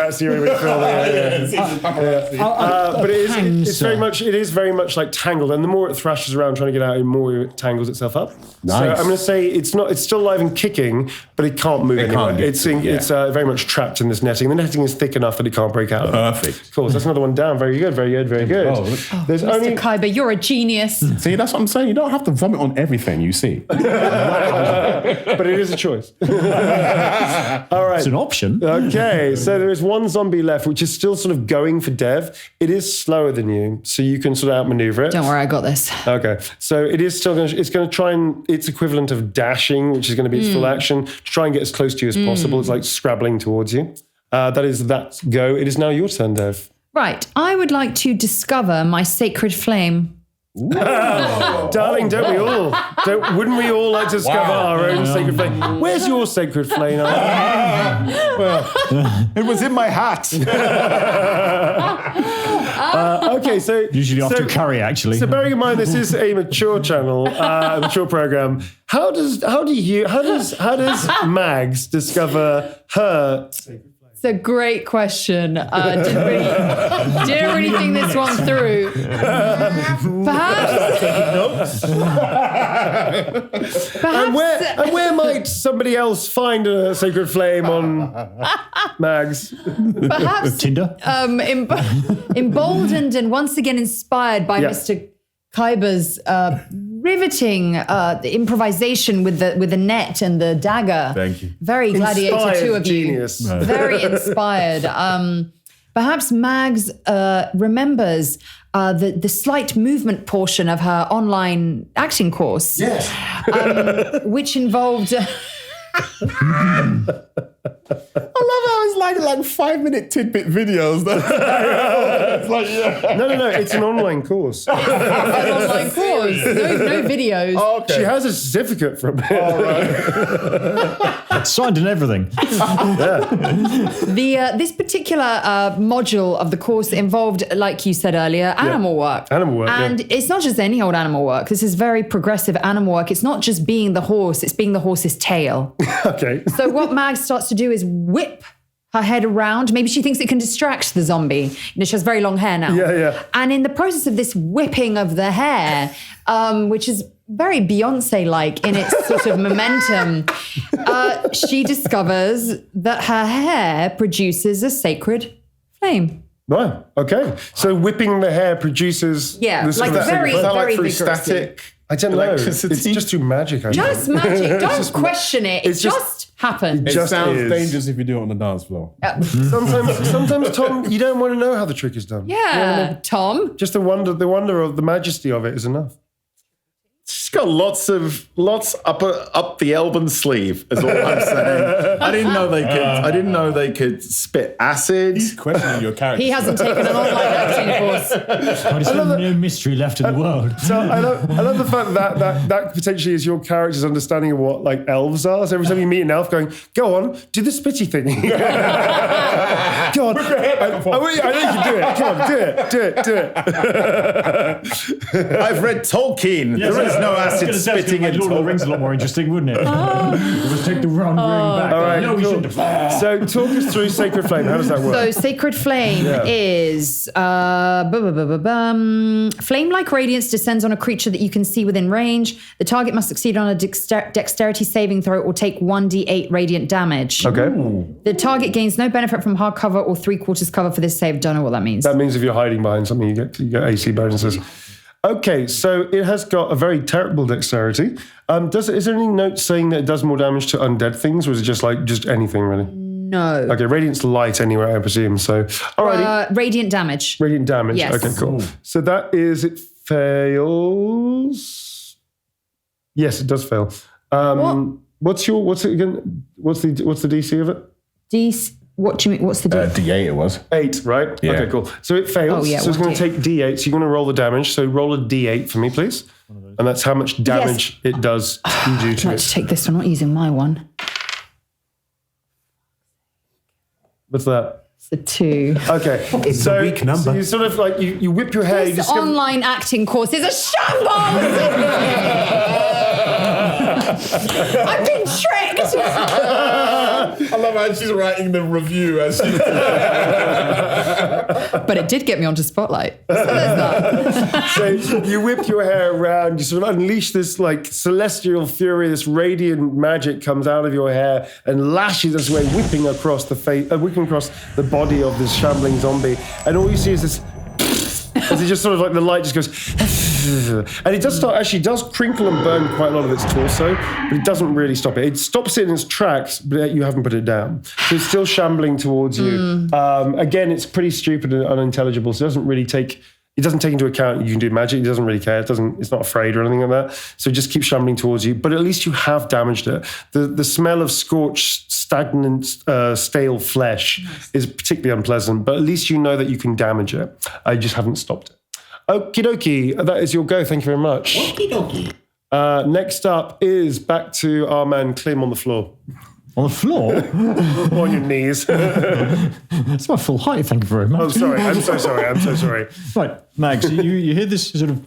But it is very much like tangled, and the more it thrashes around trying to get out, the more it tangles itself up. Nice. So I'm going to say it's still alive and kicking, but it can't move anywhere. It's very much trapped in this netting. The netting is thick enough that it can't break out. Perfect. Cool. So that's another one down. Very good. There's Mr. Kyber, you're a genius. See, that's what I'm saying. You don't have to vomit on everything you see. but it is a choice. All right. It's an option. Okay, so there is one zombie left, which is still sort of going for Dev. It is slower than you, so you can sort of outmaneuver it. Don't worry, I got this. Okay, so it is still going to try and its equivalent of dashing, which is going to be its full action, to try and get as close to you as possible. It's like scrabbling towards you. That go. It is now your turn, Dev. Right, I would like to discover my sacred flame. Darling, wouldn't we all like to discover our own sacred flame? Where's your sacred flame? It was in my hat. Okay, so Usually after curry, actually. So bearing in mind this is a mature channel, a mature program. How does Mags discover her? It's a great question. Didn't really think this one through. Perhaps. And where might somebody else find a sacred flame on Mags? Perhaps Tinder? Emboldened and once again inspired by Mr. Kyber's riveting improvisation with the net and the dagger. Thank you. Very gladiator, Inspired two of genius. you. Very inspired. Perhaps Mags remembers the slight movement portion of her online acting course. Yes. Which involved... I love how it's like 5-minute tidbit videos. It's like, No. It's an online course. an online course. No videos. Oh, okay. She has a certificate from it. All right. Signed and everything. This particular module of the course involved, like you said earlier, animal work. Animal work, And it's not just any old animal work. This is very progressive animal work. It's not just being the horse, it's being the horse's tail. Okay. So what Mag starts to do is whip her head around. Maybe she thinks it can distract the zombie. She has very long hair now. Yeah. And in the process of this whipping of the hair, which is very Beyonce-like in its sort of momentum, she discovers that her hair produces a sacred flame. Right. Okay. So whipping the hair produces. Yeah, this like sort of very, thing. very through vigorously. static. I don't know. It's Electricity. just through magic. I Just think. magic. Don't question it. It just happened. It just sounds is. dangerous if you do it on the dance floor. Sometimes, Tom, you don't want to know how the trick is done. Yeah, Tom. Just the wonder of the majesty of it is enough. She's got lots up the Elven sleeve, is all I'm saying. I didn't know they could spit acid. He's questioning your character. He hasn't taken an online acting course. God, there's no mystery left in the world. So I love the fact that potentially is your character's understanding of what like elves are. So every time you meet an elf, going, go on, do the spitty thing. Go on, I know you can do it. Come on, do it. I've read Tolkien. There is no acid spitting in Lord of the Rings a lot more interesting, wouldn't it? Let's take the round ring back. All right, No, we cool. shouldn't have. So talk us through Sacred Flame. How does that work? So sacred flame is flame-like radiance descends on a creature that you can see within range. The target must succeed on a dexterity saving throw or take 1d8 radiant damage. Okay. The target gains no benefit from hard cover or 3/4 cover for this save. Don't know what that means. That means if you're hiding behind something, you get AC bonuses. Okay, so it has got a very terrible dexterity. Is there any note saying that it does more damage to undead things, or is it just anything really? No. Okay, radiant's light anyway, I presume. So, alrighty. Radiant damage. Radiant damage. Yes. Okay, cool. So that is it fails. Yes, it does fail. What's it again? What's the DC of it? What do you mean? What's the D? D8 it was. 8, right? Yeah. Okay, cool. So it fails. Oh, yeah, so it's going to 1d8. take D8. So you're going to roll the damage. So roll a D8 for me, please. And that's how much damage it does you do to I'd like to it. take this one. I'm not using my one. What's that? It's a 2. Okay. It's a weak number. So you sort of you whip your hair. You This discover, online acting course is a shambles. I've been tricked. I love how she's writing the review as she But it did get me onto Spotlight. So there's that. So you whip your hair around, you sort of unleash this like celestial fury, this radiant magic comes out of your hair and lashes its way, whipping across the whipping across the body of this shambling zombie. And all you see is this, as it just sort of like the light just goes, and it does start, actually does crinkle and burn quite a lot of its torso, but it doesn't really stop it. It stops it in its tracks, but you haven't put it down. So it's still shambling towards you. Again, it's pretty stupid and unintelligible, so it doesn't take into account you can do magic. It doesn't really care. It's not afraid or anything like that. So it just keeps shambling towards you. But at least you have damaged it. The smell of scorched, stagnant, stale flesh is particularly unpleasant. But at least you know that you can damage it. You just haven't stopped it. Okie dokie. That is your go. Thank you very much. Okie dokie. Next up is back to our man Clym on the floor. On the floor? On your knees. That's my full height, thank you very much. Oh, sorry. I'm so sorry. Right, Mags, you hear this sort of...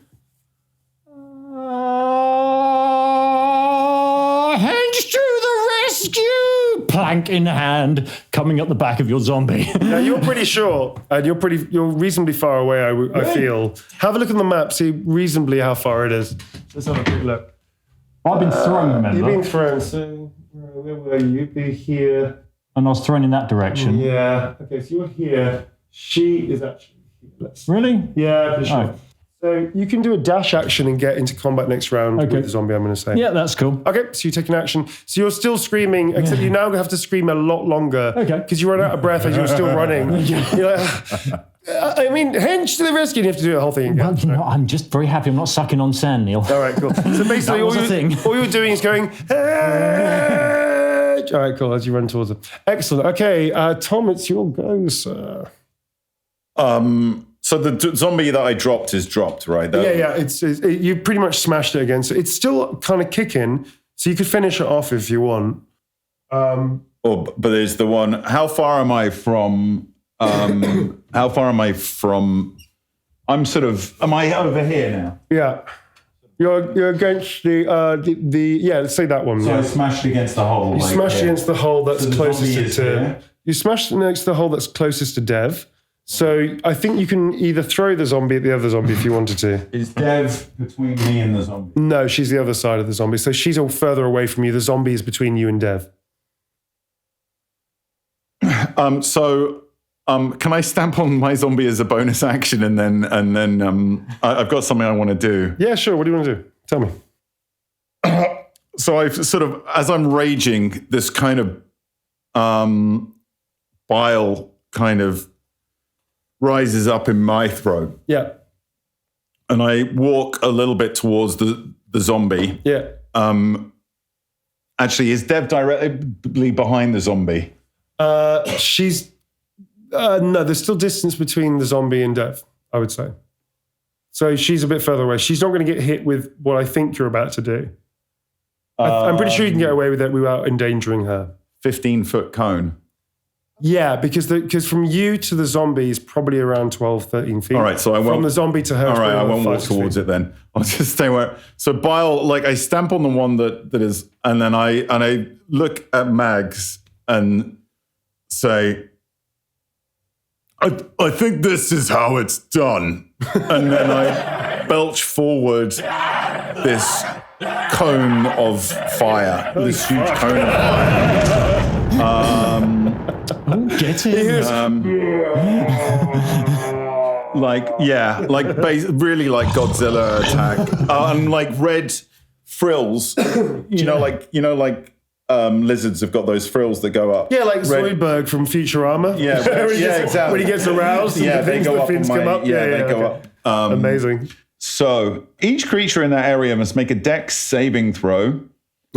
Hands to the rescue! Plank in hand, coming up the back of your zombie. Now, you're pretty short, and you're reasonably far away, I feel. Have a look on the map, see reasonably how far it is. Let's have a quick look. I've been thrown, remember? You've been thrown, so where were you? You'd be here. And I was thrown in that direction. Yeah. Okay, so you're here. She is actually here. Really? Yeah, for sure. Oh. So you can do a dash action and get into combat next round with the zombie, I'm going to say. Yeah, that's cool. Okay, so you take an action. So you're still screaming, except you now have to scream a lot longer. Okay. Because you run out of breath as you're still running. You're like, I mean, hench to the rescue, and you have to do the whole thing again. Well, you know, I'm just very happy I'm not sucking on sand, Neil. All right, cool. So basically, That was a thing. all you're doing is going, hench! All right, cool, as you run towards it. Excellent. Okay, Tom, it's your go, sir. So the zombie that I dropped is dropped, right? Yeah. You pretty much smashed it again. So it's still kind of kicking. So you could finish it off if you want. But there's the one. How far am I from? I'm sort of. Am I over here now? Yeah. You're against the yeah. Let's say that one. So yeah. I smashed against the hole. You smashed against the hole that's So the closest zombie is to. here? You smashed next to the hole that's closest to Dev. So I think you can either throw the zombie at the other zombie if you wanted to. Is Dev between me and the zombie? No, she's the other side of the zombie. So she's all further away from you. The zombie is between you and Dev. Can I stamp on my zombie as a bonus action and then I've got something I want to do. Yeah, sure. What do you want to do? Tell me. So I've sort of, as I'm raging, this kind of bile kind of rises up in my throat. Yeah. And I walk a little bit towards the zombie. Yeah. Actually, is Dev directly behind the zombie? She's no, there's still distance between the zombie and Dev, I would say. So she's a bit further away. She's not going to get hit with what I think you're about to do. I'm pretty sure you can get away with it without endangering her. 15-foot cone. Yeah, because from you to the zombie is probably around 12, 13 feet. All right, so I won't. From the zombie to her. All right, I won't walk 5, towards feet. it then. I'll just stay where. So bile, like I stamp on the one that is, and then I look at Mags and say, I think this is how it's done. And then I belch forward this cone of fire, this huge cone of fire. Get it? Really like Godzilla attack, and like red frills. Lizards have got those frills that go up. Yeah, like Zoidberg from Futurama. Yeah, exactly. When he gets aroused, Yeah, and they go up. fins come up. They go okay. up. Amazing. So each creature in that area must make a dex saving throw.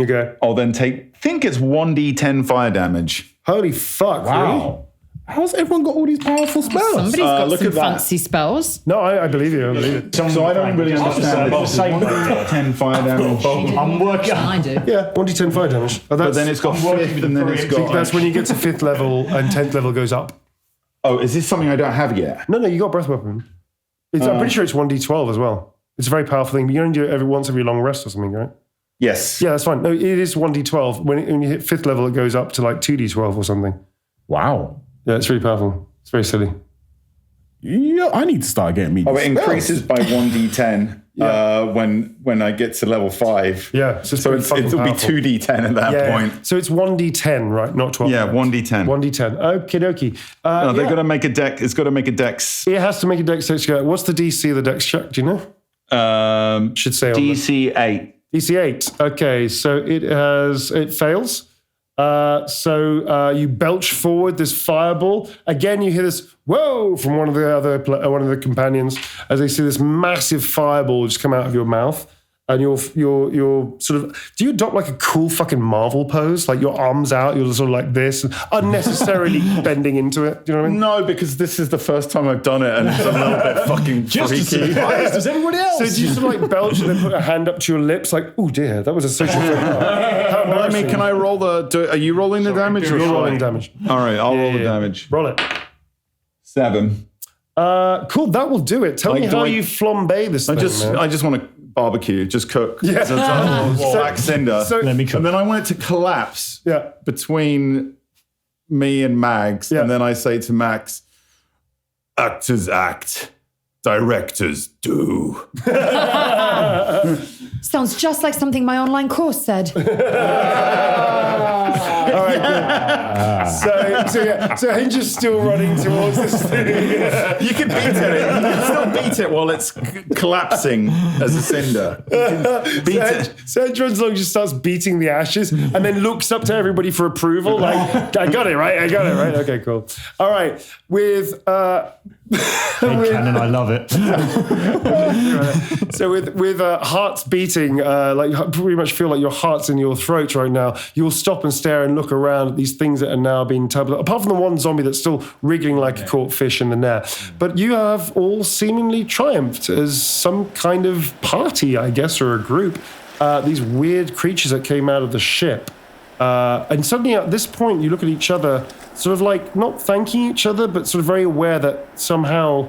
Okay. I'll then think it's 1d10 fire damage. Holy fuck! Really? How's everyone got all these powerful spells? Somebody's got look some at that. fancy spells. No, I believe you. I believe it. So I don't really understand this. Is 1d10 fire damage. I'm working. I do. Yeah, 1d10 fire damage. Oh, But then it's got fifth, and then it's got. That's when you get to 5th level and 10th level goes up. Oh, is this something I don't have yet? No, you got breath weapon. I'm pretty sure it's 1d12 as well. It's a very powerful thing, but you only do it every long rest or something, right? Yes. Yeah, that's fine. No, it is 1d12. When you hit 5th level, it goes up to like 2d12 or something. Wow. Yeah, it's really powerful. It's very silly. Yeah, I need to start getting me. Oh, it increases by 1d10 when I get to level 5. Yeah, so it'll be 2d10 at that point. So it's 1d10, right? Not 12. Yeah, 1d10. 1d10. Okie dokie. No, they're going to make a deck. It's got to make a dex. It has to make a dex check. What's the DC of the dex check? Do you know? Should say DC 8. DC 8. Okay, so it fails. So you belch forward this fireball. Again, you hear this whoa from one of the companions as they see this massive fireball just come out of your mouth. And you're sort of, do you adopt like a cool fucking Marvel pose? Like your arms out, you're sort of like this, unnecessarily bending into it. Do you know what I mean? No, because this is the first time I've done it and it's a little bit fucking Just as freaky. surprised as everybody else. So do you sort of like belch and then put a hand up to your lips like, oh dear, that was a social thing. How embarrassing. Can I roll are you rolling the damage? You're rolling damage. All right, I'll roll the damage. Roll it. 7. Cool, that will do it. Tell me how you flambe this thing, man. I just want to barbecue, just cook. Yeah. Black cinder. Let me cook. And then I want it to collapse Yeah. between me and Mags. Yeah. And then I say to Max, actors act, directors do. Sounds just like something my online course said. All right, good. So Hinge is still running towards this thing. You can beat it. You can still beat it while it's collapsing as a cinder. Beat it. So Hinge runs along, just starts beating the ashes, and then looks up to everybody for approval. Like, I got it right. Okay, cool. All right, with Hey, Cannon, I love it. so with hearts beating, like you pretty much feel like your heart's in your throat right now. You'll stop and stare and look around at these things that are now being tabulated. Apart from the one zombie that's still wriggling like a caught fish in the net. But you have all seemingly triumphed as some kind of party, I guess, or a group. These weird creatures that came out of the ship. And suddenly at this point, you look at each other, sort of like not thanking each other, but sort of very aware that somehow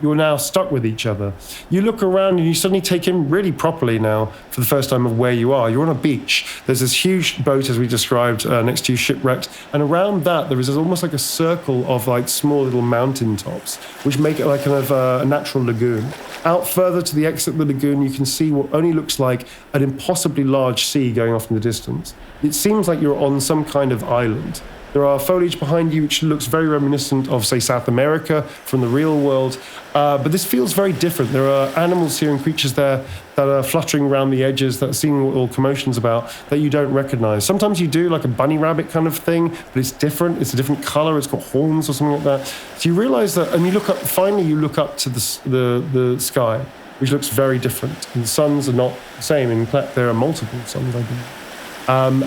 you're now stuck with each other. You look around and you suddenly take in really properly now, for the first time, of where you are. You're on a beach. There's this huge boat, as we described, next to you, shipwrecked. And around that, there is almost like a circle of like small little mountain tops, which make it like kind of a natural lagoon. Out further to the exit of the lagoon, you can see what only looks like an impossibly large sea going off in the distance. It seems like you're on some kind of island. There are foliage behind you which looks very reminiscent of, say, South America from the real world. But this feels very different. There are animals here and creatures there that are fluttering around the edges, that are seeing what all commotion's about, that you don't recognize. Sometimes you do, like a bunny rabbit kind of thing, but it's different. It's a different color. It's got horns or something like that. So you realize that, and you look up, finally you look up to the sky, which looks very different. And the suns are not the same. In fact, there are multiple suns, I believe.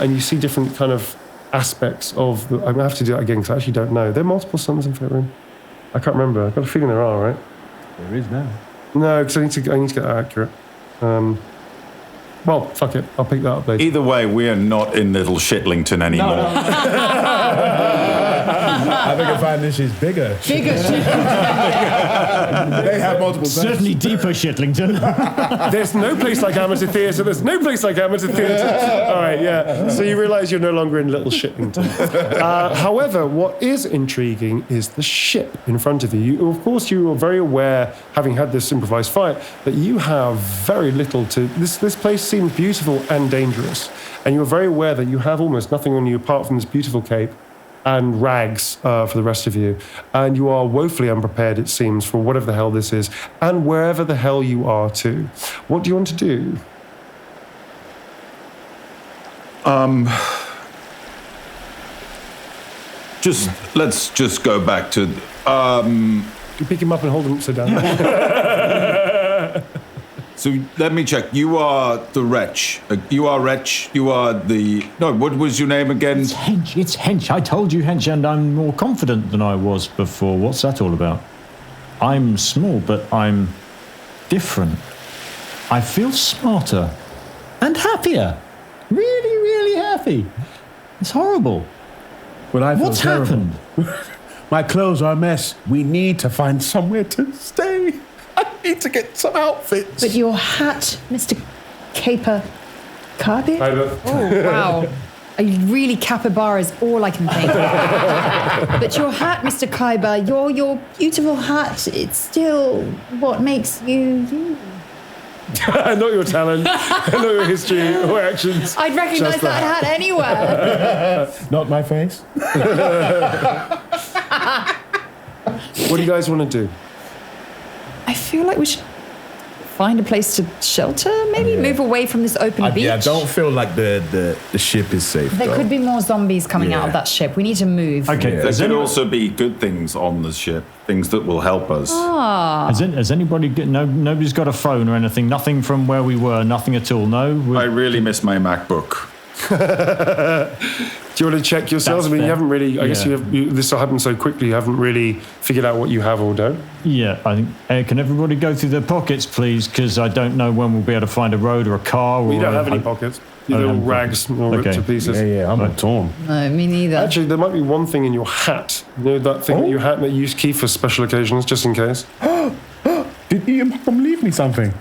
And you see different kind of aspects of the... I'm going to have to do that again because I actually don't know. There are multiple suns in Faerun. I can't remember. I've got a feeling there are, right? There is now. No, because I need to get that accurate. Well, fuck it. I'll pick that up later. Either way, we are not in Little Shitlington anymore. I think I find this is bigger. Bigger shit. They have multiple suns. Certainly deeper, Shitlington. There's no place like amateur theatre. There's no place like amateur theatre. All right, yeah. So you realise you're no longer in Little Shitlington. However, what is intriguing is the ship in front of you. Of course, you are very aware, having had this improvised fight, that you have very little to... This place seems beautiful and dangerous. And you're very aware that you have almost nothing on you apart from this beautiful cape and rags for the rest of you. And you are woefully unprepared, it seems, for whatever the hell this is, and wherever the hell you are too. What do you want to do? Let's just go back to... You pick him up and hold him upside down. So let me check. You are the wretch. You are wretch. You are the... No, what was your name again? It's Hench. I told you, Hench, and I'm more confident than I was before. What's that all about? I'm small, but I'm different. I feel smarter and happier. Really, really happy. It's horrible. Well, I feel What's terrible. happened? My clothes are a mess. We need to find somewhere to stay. I need to get some outfits. But your hat, Mr. Caper. Kirby? Oh, wow. A really capybara is all I can think of. But your hat, Mr. Kaiba, your beautiful hat, it's still what makes you you. Not your talent, not your history or actions. I'd recognise that hat anywhere. Not my face. What do you guys want to do? I feel like we should find a place to shelter, maybe move away from this open beach. Yeah, I don't feel like the ship is safe. There could be more zombies coming out of that ship. We need to move. Okay. There could also be good things on the ship, things that will help us. Has anybody nobody's got a phone or anything? Nothing from where we were. Nothing at all. No. I really miss my MacBook. Do you want to check yourselves? That's I mean, you fair. haven't really. I guess this happened so quickly. You haven't really figured out what you have or don't. Yeah, I think. Can everybody go through their pockets, please? Because I don't know when we'll be able to find a road or a car. Or You don't have any pockets. Your little rags all ripped to pieces. Yeah, I'm torn. No, me neither. Actually, there might be one thing in your hat. You know that thing that you had that you used to keep for special occasions, just in case. Did Ian Malcolm leave me something?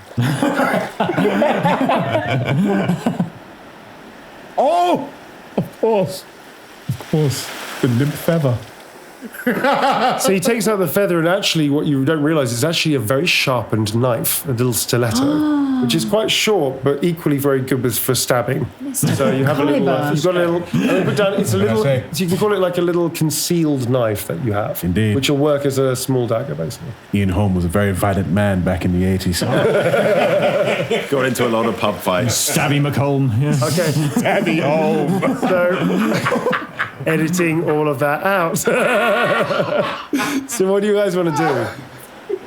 Oh, of course. The limp feather. So he takes out the feather, and actually, what you don't realise is actually a very sharpened knife, a little stiletto, which is quite short but equally very good for stabbing. So you have a little. You've got a little. Put down, it's a little. So you can call it like a little concealed knife that you have, Indeed. which will work as a small dagger, basically. Ian Holm was a very violent man back in the 80s. Got into a lot of pub fights. Stabby McColm. Yeah. Okay. Stabby Holm. So. Editing all of that out. So what do you guys want to do?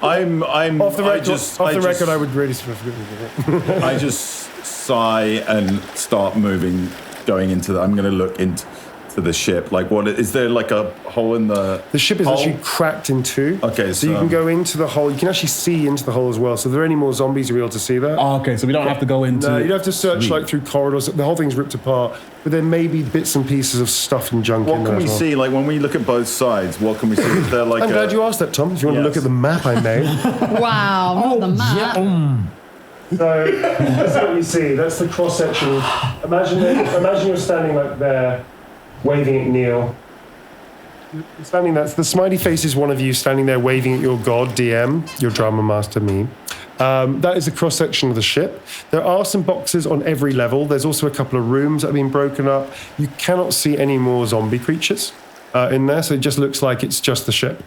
I'm Off the record, I I would really sort of. I just sigh and start moving, going into the. I'm going to look into the ship. Like, what is there? Like a hole in the. The ship is hull? actually cracked in two. Okay, so you can go into the hole. You can actually see into the hole as well. So if there are any more zombies, you'll be able to see that. Oh, okay, so we don't have to go into. No, you'd have to search like through corridors. The whole thing's ripped apart, but there may be bits and pieces of stuff and junk in What there. can we as well. see? Like when we look at both sides, what can we see? Is there like I'm glad you asked that, Tom. If you want to look at the map I made. Wow, not the map. So that's what you see. That's the cross section. Imagine you're standing like there, waving at Neil. You're standing there. The smiley face is one of you standing there waving at your god, DM, your drama master, me. That is a cross section of the ship. There are some boxes on every level. There's also a couple of rooms that have been broken up. You cannot see any more zombie creatures in there, so it just looks like it's just the ship,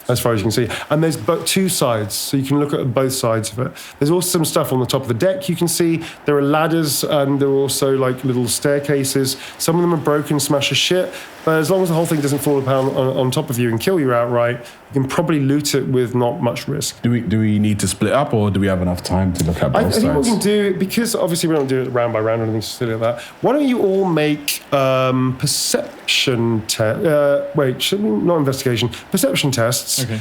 as far as you can see. And there's but two sides, so you can look at both sides of it. There's also some stuff on the top of the deck you can see. There are ladders, and there are also like little staircases. Some of them are broken, smash as shit, but as long as the whole thing doesn't fall apart on top of you and kill you outright, you can probably loot it with not much risk. Do we need to split up, or do we have enough time to look at both I think what we sides? can do, because obviously we don't do it round by round or anything silly like that, why don't you all make perception not investigation, perception tests. Okay.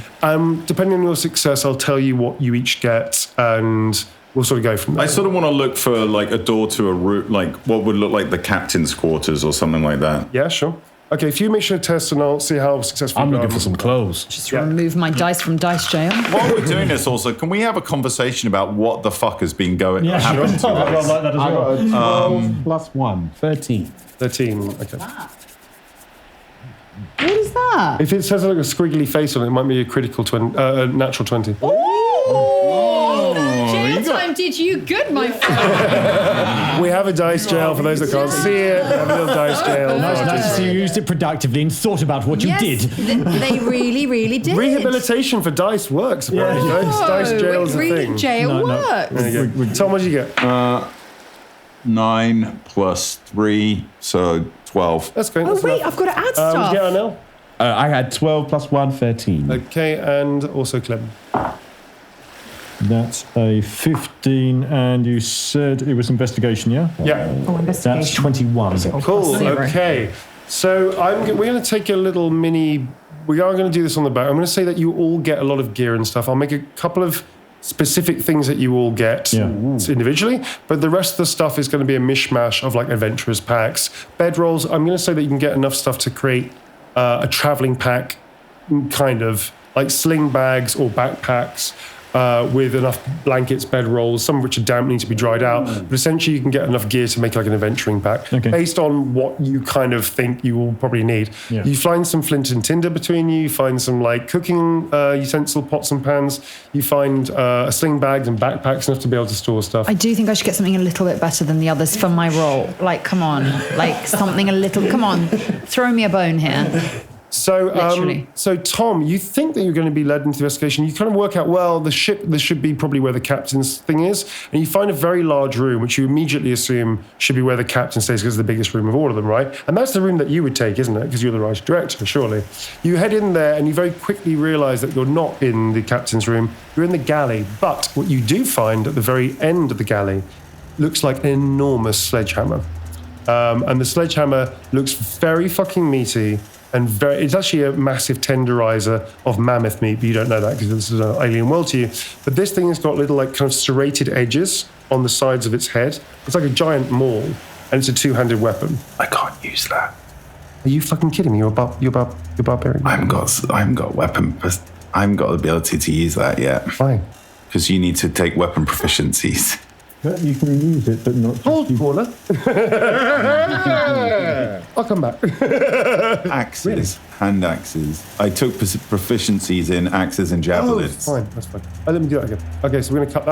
Depending on your success, I'll tell you what you each get, and we'll sort of go from there. I sort of want to look for like a door to a room, like what would look like the captain's quarters or something like that. Yeah, sure. Okay, if you make sure to test, and I'll see how successful I'm you are. looking for some clothes. Just remove my dice from dice jail. While we're doing this, also, can we have a conversation about what the fuck has been Yeah, happening sure. to I us? like that as I well. got a 12 plus 1, 13. 13, okay. What is that? If it says like a squiggly face on it, it might be a critical natural 20. Jail time did you good, my friend. We have a dice jail for those that can't see it. We have a little dice jail. Nice to see you used it productively and thought about what you Yes, did. They really, really did. Rehabilitation for dice works, apparently. Dice jail is a really thing. jail works. There you go. Tom, what did you get? 9 plus 3, so 12. That's great. Oh, That's wait, enough. I've got to add What stuff. did you get, Inel? I had 12 plus 1, 13. Okay, and also Clym. That's a 15, and you said it was investigation, yeah? Yeah. Oh, investigation. That's 21. Cool. Zero. Okay. So we're going to take a little mini. We are going to do this on the back. I'm going to say that you all get a lot of gear and stuff. I'll make a couple of specific things that you all get individually, but the rest of the stuff is going to be a mishmash of like adventurers packs, bedrolls. I'm going to say that you can get enough stuff to create a traveling pack, kind of like sling bags or backpacks. with enough blankets, bedrolls, some of which are damp, need to be dried out. But essentially, you can get enough gear to make like an adventuring pack based on what you kind of think you will probably need. Yeah. You find some flint and tinder between you. You find some like cooking utensil pots and pans. You find a sling bags and backpacks enough to be able to store stuff. I do think I should get something a little bit better than the others for my role. Like, come on, like something a little. Come on, throw me a bone here. So Tom, you think that you're going to be led into the investigation. You kind of work out, well, this should be probably where the captain's thing is. And you find a very large room, which you immediately assume should be where the captain stays because it's the biggest room of all of them, right? And that's the room that you would take, isn't it? Because you're the right director, surely. You head in there and you very quickly realise that you're not in the captain's room. You're in the galley. But what you do find at the very end of the galley looks like an enormous sledgehammer. And the sledgehammer looks very fucking meaty. And it's actually a massive tenderizer of mammoth meat, but you don't know that because this is an alien world to you. But this thing has got little like kind of serrated edges on the sides of its head. It's like a giant maul, and it's a two-handed weapon. I can't use that. Are you fucking kidding me? You're barbarian. I haven't got weapon. I haven't got the ability to use that yet. Fine. Because you need to take weapon proficiencies. You can use it, but not... Hold, Paula. I'll come back. Axes. Really? Hand axes. I took proficiencies in axes and javelins. Oh, that's fine. Let me do that again. Okay, so we're going to cut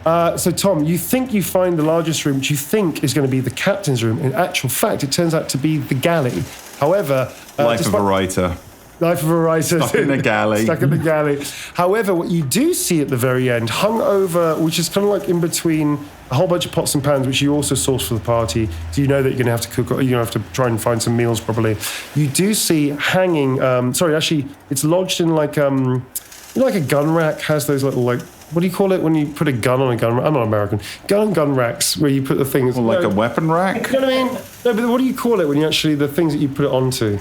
that. So, Tom, you think you find the largest room, which you think is going to be the captain's room. In actual fact, it turns out to be the galley. However... Life of a writer. Life of a writer. Stuck in the galley. Stuck in the galley. However, what you do see at the very end, hung over, which is kind of like in between a whole bunch of pots and pans, which you also source for the party, so you know that you're going to have to cook, or you're going to have to try and find some meals probably. You do see hanging, it's lodged in like, like a gun rack has those little like, what do you call it when you put a gun on a gun rack? I'm not American. Gun racks where you put the things. Well, like a weapon rack? You know what I mean? No, but what do you call it when you actually, the things that you put it onto?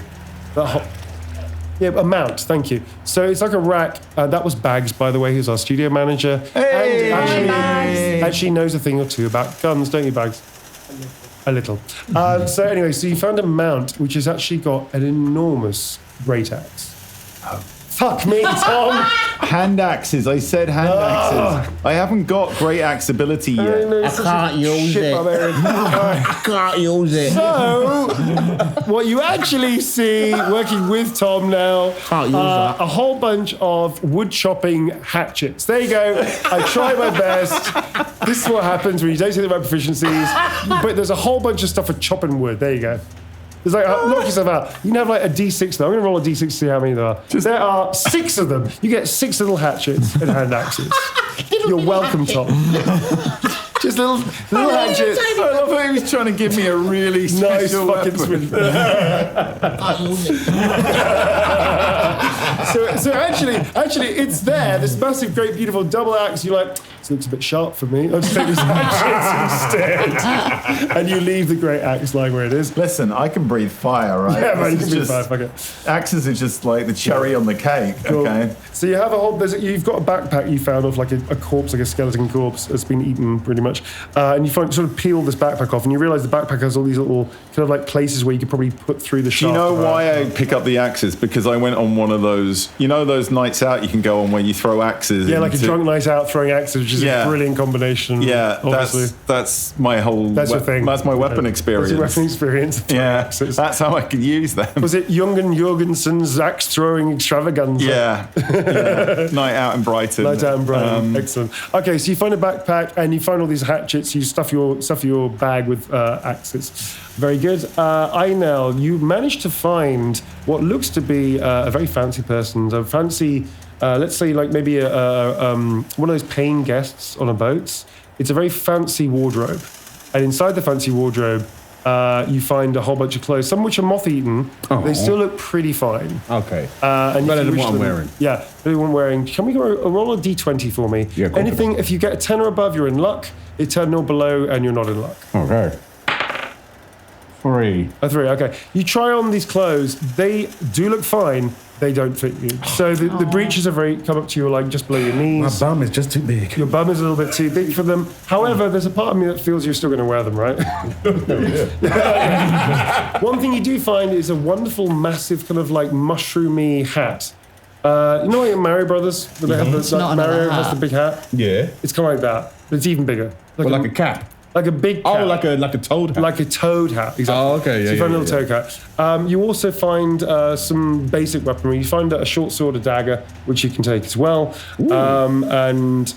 Yeah, a mount, thank you. So it's like a rack. That was Bags, by the way, who's our studio manager. Hey! And actually knows a thing or two about guns, don't you, Bags? A little. So anyway, so you found a mount which has actually got an enormous great axe. Oh. Fuck me, Tom! Hand axes. I said hand axes. I haven't got great axe ability yet. I can't use it. I can't use it. So, what you actually see, working with Tom now, a whole bunch of wood chopping hatchets. There you go. I try my best. This is what happens when you don't see the right proficiencies. But there's a whole bunch of stuff for chopping wood. There you go. There's like, knock yourself out. You can have like a D6 though. I'm going to roll a D6 to see how many there are. There are 6 of them. You get 6 little hatchets and hand axes. You're welcome, Tom. Just little hatchets. I love how he was trying to give me a really special fucking swing. So actually, it's there. This massive, great, beautiful double axe. You're like, this looks a bit sharp for me. I'll just take this hatchet instead. And you leave the great axe lying where it is. Listen, I can breathe fire, right? Yeah, man, you can breathe fire. Fuck it. Axes are just like the cherry on the cake. Cool. Okay. So you have you've got a backpack you found of like a corpse, like a skeleton corpse that's been eaten pretty much. And you sort of peel this backpack off, and you realise the backpack has all these little kind of like places where you could probably put through the shaft. Do you know why I pick up the axes? Because I went on one of those, those nights out you can go on where you throw axes. Yeah, like a drunk night out throwing axes, which is a brilliant combination. Yeah, that's my whole. That's your thing. That's my weapon experience. That's your weapon experience. Yeah, axes. That's how I can use them. Was it Jürgen Jorgensen's axe throwing extravaganza? Yeah. Night out in Brighton. Excellent. Okay, so you find a backpack and you find all these hatchets. You stuff your bag with axes. Very good. Inel, you managed to find what looks to be a very fancy person, a fancy, let's say like maybe one of those paying guests on a boat. It's a very fancy wardrobe. And inside the fancy wardrobe, you find a whole bunch of clothes, some of which are moth-eaten. Oh. They still look pretty fine. Okay. And better than what I'm wearing. Yeah, better than what I'm wearing. Can we roll a D20 for me? Yeah, anything, if you get a 10 or above, you're in luck. A 10 or below, and you're not in luck. Okay. 3. A 3, okay. You try on these clothes. They do look fine. They don't fit you. So the breeches are come up to you like just below your knees. My bum is just too big. Your bum is a little bit too big for them. However, there's a part of me that feels you're still going to wear them, right? One thing you do find is a wonderful, massive kind of like mushroomy hat. You know like Mario Brothers? Where they have It's not another Mario hat. has the big hat? Yeah. It's kind of like that, but it's even bigger. Like a cap. Like a big Oh, cap. like a toad hat. Like a toad hat, exactly. Oh, okay, So you yeah, find yeah, a little toad hat. You also find some basic weaponry. You find a short sword, a dagger, which you can take as well. That's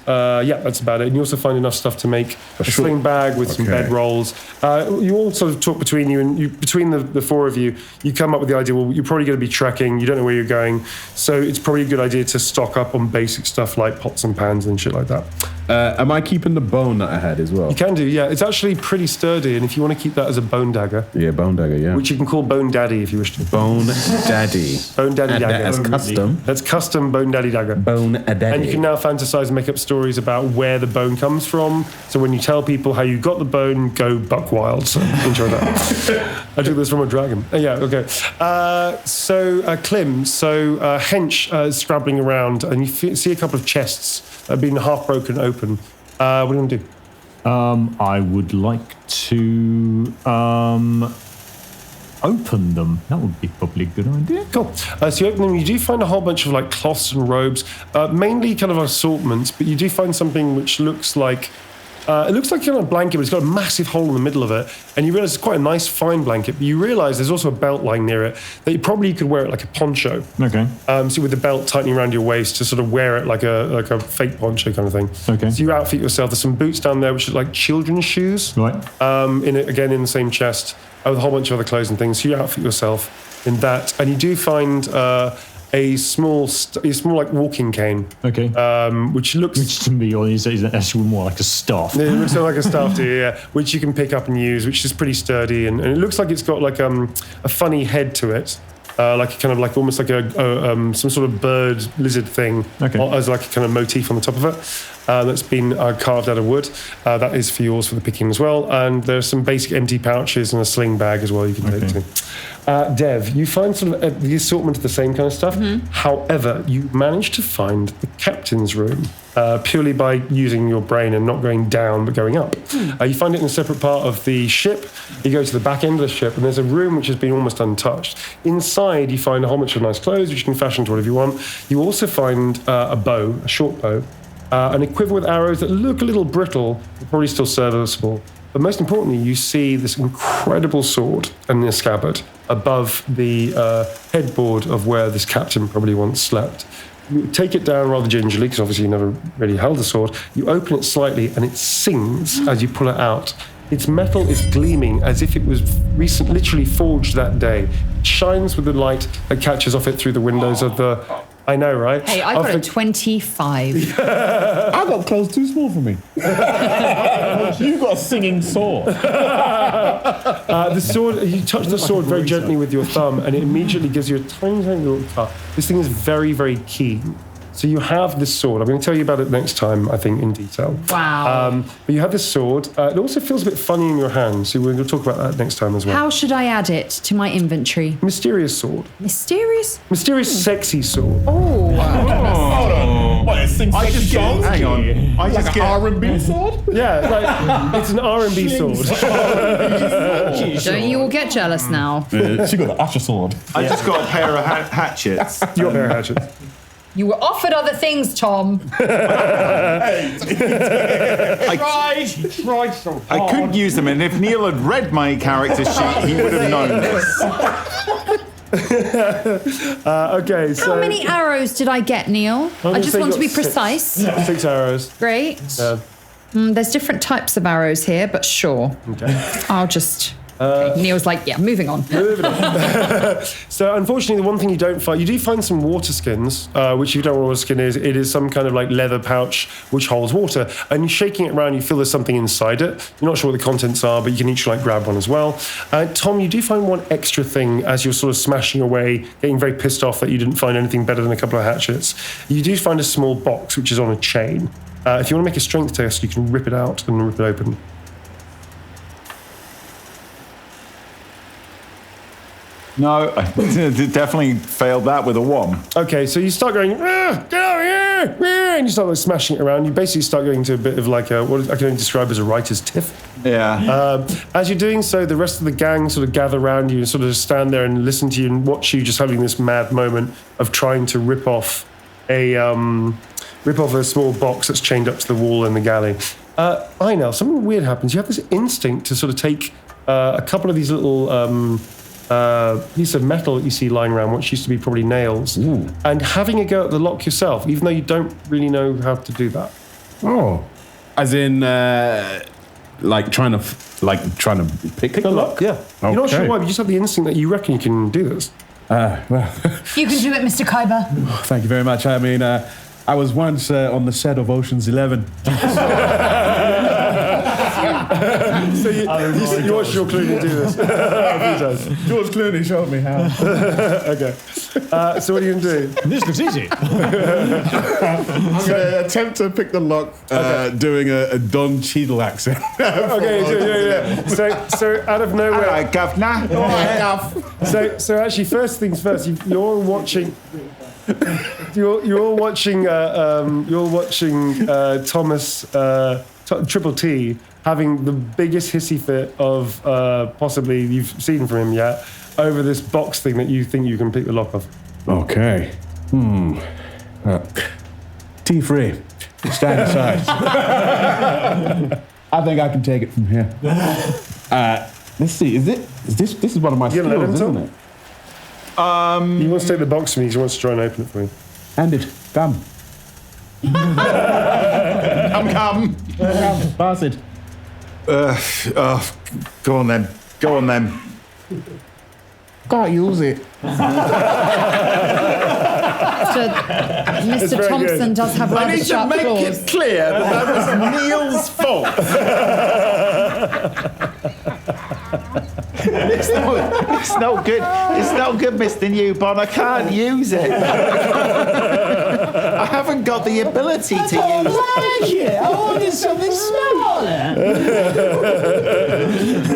about it. And you also find enough stuff to make a sling bag with some bed rolls. You all sort of talk between you, and between the four of you, you come up with the idea, well, you're probably going to be trekking, you don't know where you're going, so it's probably a good idea to stock up on basic stuff like pots and pans and shit like that. Am I keeping the bone that I had as well? You can do, yeah. It's actually pretty sturdy, and if you want to keep that as a bone dagger, Yeah, bone dagger, yeah. which you can call Bone Daddy if you wish to. Bone daddy. Bone Daddy And dagger. that's custom. That's custom Bone Daddy dagger. Bone a daddy. And you can now fantasize and make up stories about where the bone comes from. So when you tell people how you got the bone, go buck wild. So enjoy that. I took this from a dragon. Yeah, okay. Clym, Hench is scrabbling around, and you see a couple of chests that have been half broken open. What are you going to do? I would like to open them. That would be probably a good idea. Cool. So you open them, you do find a whole bunch of like cloths and robes, mainly kind of assortments, but you do find something which looks like it looks like kind of a blanket, but it's got a massive hole in the middle of it, and you realise it's quite a nice fine blanket, but you realise there's also a belt lying near it that you probably could wear it like a poncho. Okay. So with the belt tightening around your waist to sort of wear it like a fake poncho kind of thing. Okay. So you outfit yourself. There's some boots down there which are like children's shoes. Right. In the same chest with a whole bunch of other clothes and things. So you outfit yourself in that, and you do find a small like walking cane. Okay. Which looks. Which to me is actually more like a staff. It looks like a staff to you, yeah, which you can pick up and use, which is pretty sturdy, and it looks like it's got like a funny head to it, like kind of like almost like some sort of bird lizard thing, as like a kind of motif on the top of it. That's been carved out of wood. That is for yours for the picking as well. And there's some basic empty pouches and a sling bag as well you can take too. Dev, you find sort of the assortment of the same kind of stuff. However, you manage to find the captain's room purely by using your brain and not going down but going up. You find it in a separate part of the ship. You go to the back end of the ship and there's a room which has been almost untouched. Inside you find a whole bunch of nice clothes which you can fashion to whatever you want. You also find a bow, a short bow, an quiver with arrows that look a little brittle but probably still serviceable. But most importantly, you see this incredible sword and the scabbard above the headboard of where this captain probably once slept. You take it down rather gingerly, because obviously you never really held the sword. You open it slightly, and it sings as you pull it out. Its metal is gleaming as if it was literally forged that day. It shines with the light that catches off it through the windows of the... I know, right? Hey, I got a 25. I got clothes too small for me. You got a singing sword. The sword, you touch the sword very gently with your thumb, and it immediately gives you a tiny, tiny little cut. This thing is very, very keen. So you have this sword. I'm going to tell you about it next time, I think, in detail. Wow. But you have this sword. It also feels a bit funny in your hand, so we're going to talk about that next time as well. How should I add it to my inventory? Mysterious sword. Mysterious? Mysterious, sexy sword. Oh. Hold on. What, it sings I just get, hang on. I like just an get, R&B sword? Yeah, like, it's an R&B sword. Don't you all get jealous now? She got an Usher sword. I just got a pair of hatchets. You got a pair of hatchets. You were offered other things, Tom. I could use them, and if Neil had read my character sheet, he would have known this. Okay, so... How many arrows did I get, Neil? I just want to be precise. 6 arrows. Great. There's different types of arrows here, but sure. Okay. I'll just... Okay. Neil's like, yeah, moving on. So unfortunately, the one thing you don't find, you do find some water skins, which if you don't know what a water skin is, it is some kind of like leather pouch which holds water. And shaking it around, you feel there's something inside it. You're not sure what the contents are, but you can each like grab one as well. Tom, you do find one extra thing as you're sort of smashing away, getting very pissed off that you didn't find anything better than a couple of hatchets. You do find a small box which is on a chain. If you want to make a strength test, you can rip it out and rip it open. No, I definitely failed that with a 1. Okay, so you start going, get out of here! and you start like smashing it around. You basically start going to a bit of like what I can only describe as a writer's tiff. Yeah. As you're doing so, the rest of the gang sort of gather around you and sort of just stand there and listen to you and watch you just having this mad moment of trying to rip off a small box that's chained up to the wall in the galley. Inel, something weird happens. You have this instinct to sort of take a couple of these little pieces of metal that you see lying around, which used to be probably nails, and having a go at the lock yourself, even though you don't really know how to do that. Oh, as in, like trying to pick the lock. Yeah. You're not sure why, but you just have the instinct that you reckon you can do this. Well, You can do it, Mr. Kyber. thank you very much. I mean, I was once on the set of Ocean's 11. So you watched George Clooney do this a few times. George Clooney showed me how. Okay. So what are you going to do? This looks easy. I'm going to attempt to pick the lock doing a Don Cheadle accent. Okay, so out of nowhere. All right, governor. All right, Gov. So actually, first things first. You're all watching. You're all watching. You're watching Thomas Triple T having the biggest hissy fit of possibly you've seen from him yet over this box thing that you think you can pick the lock of. Okay. T3. Stand aside. I think I can take it from here. Let's see. This is one of my You gonna let him skills, isn't talk? it? He wants to take the box from you. He wants to try and open it for you. Hand it. Come. Come. Pass it. Go on then. Can't use it. Mr. very Thompson good. does have I rather need to sharp make claws. it clear that was Neil's fault. It's not good. It's not good, Mr. Newbon. I can't use it. I haven't got the ability to use it. I wanted something smaller.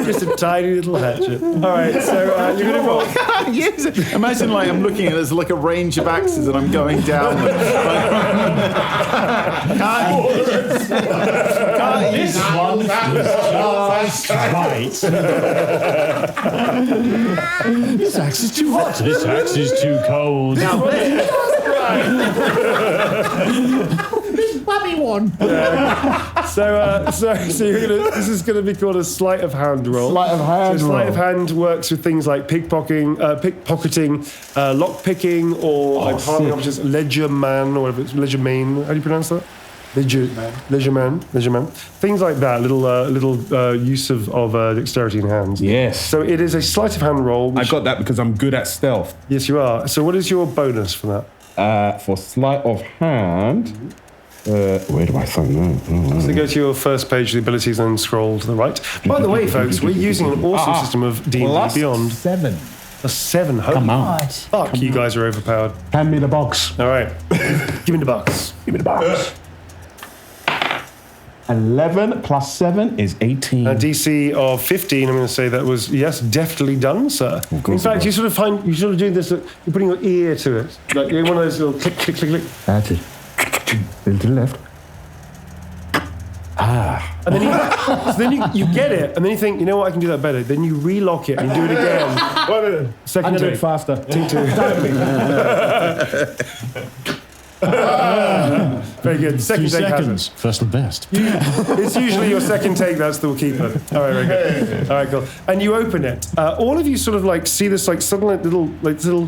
Just a tiny little hatchet. All right, so you're going to roll. I can't use it. Imagine like I'm looking at it as like a range of axes and I'm going down them. Can't use it. One right. This axe is too hot. This axe is too cold. Bubby one. So you're gonna. This is going to be called a sleight of hand roll. Sleight of hand So sleight of roll. hand works with things like pickpocketing, lock picking, or like palming objects, ledger man, or whatever it's ledger main. How do you pronounce that? Ledger man. Things like that. Little use of dexterity in hands. Yes. So it is a sleight of hand roll. I Which, got that because I'm good at stealth. yes, you are. So what is your bonus for that? For sleight of hand, where do I find that? So go to your first page of the abilities and scroll to the right. By the way, folks, we're using an awesome system of D&D Beyond. 7. A 7. Come on. Fuck, you guys are overpowered. Hand me the box. All right. Give me the box. Give me the box. 11 plus 7 is 18. A DC of 15, I'm going to say that was, yes, deftly done, sir. In fact, you sort of do this, you're putting your ear to it. Like one of those little click, click, click, click. That's it. A little to the left. And then you get it, and then you think, you know what, I can do that better. Then you relock it and you do it again. Second I'm going to do take. it faster. Very good. Second 2 take has seconds. First and best. It's usually your second take that's the keeper. All right, very good. All right, cool. And you open it. All of you sort of like see this like sudden little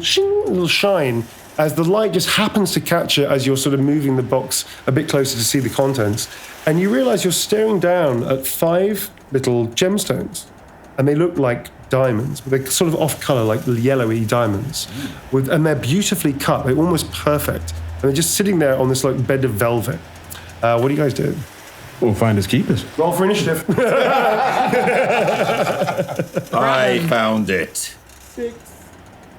shing, little shine as the light just happens to catch it as you're sort of moving the box a bit closer to see the contents. And you realize you're staring down at 5 little gemstones. And they look like diamonds, but they're sort of off color, like yellowy diamonds. And they're beautifully cut. They're almost perfect. And they're just sitting there on this like bed of velvet. What do you guys do? We'll find us keepers. Roll for initiative. I found it.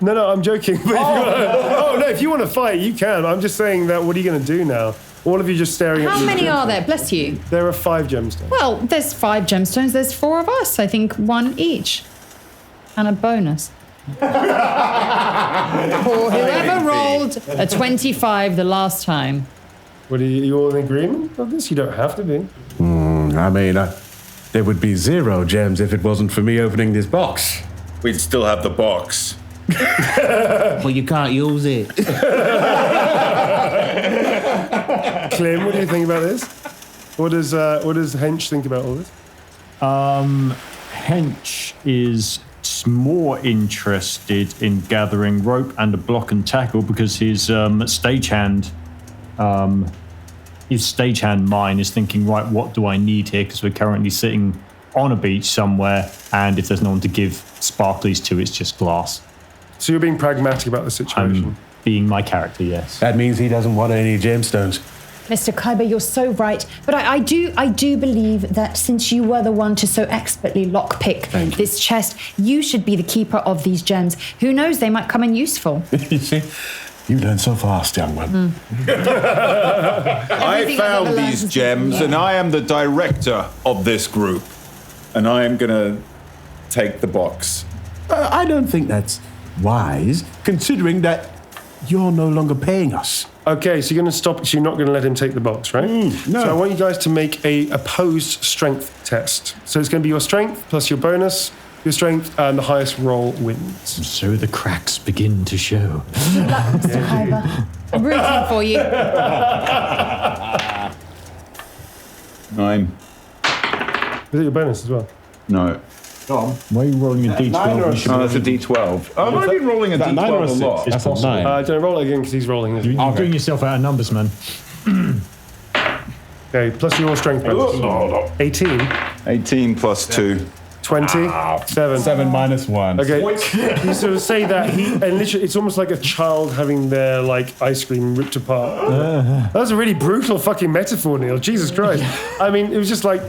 No, I'm joking. But if you want to fight, you can. I'm just saying that. What are you going to do now? All of you just staring at How me. many are there? Bless you. There are 5 gemstones. Well, there's 5 gemstones. There's 4 of us. I think 1 each. And a bonus. For whoever rolled a 25 the last time. What are you all in agreement of this? You don't have to be. I mean, there would be 0 gems if it wasn't for me opening this box. We'd still have the box. But you can't use it. Clym, what do you think about this? What does Hench think about all this? Hench is more interested in gathering rope and a block and tackle because his stagehand mind is thinking, right, what do I need here? Because we're currently sitting on a beach somewhere, and if there's no one to give sparklies to, it's just glass. So you're being pragmatic about the situation. Being my character, yes. That means he doesn't want any gemstones. Mr. Kyber, you're so right. But I do believe that since you were the one to so expertly lockpick this chest, you should be the keeper of these gems. Who knows, they might come in useful. You see, you learn so fast, young one. I found these gems, and I am the director of this group. And I am going to take the box. I don't think that's wise, considering that you're no longer paying us. Okay, so you're going to stop. So you're not going to let him take the box, right? No. So I want you guys to make a opposed strength test. So it's going to be your strength plus your bonus, your strength, and the highest roll wins. So the cracks begin to show. Good luck, Mr. Kyber. I'm rooting for you. 9. Is it your bonus as well? No. Why are you rolling a d12? That's a D12. I've only been rolling a D12 a lot. That's a 9. Don't roll it again because he's rolling. Isn't he? You're doing yourself out of numbers, man. Okay, plus your strength bonus. 18, 18 plus 2. 20, 7. 7 minus 1. Okay, you sort of say that and literally, it's almost like a child having their ice cream ripped apart. That was a really brutal fucking metaphor, Neil. Jesus Christ. I mean, it was just like,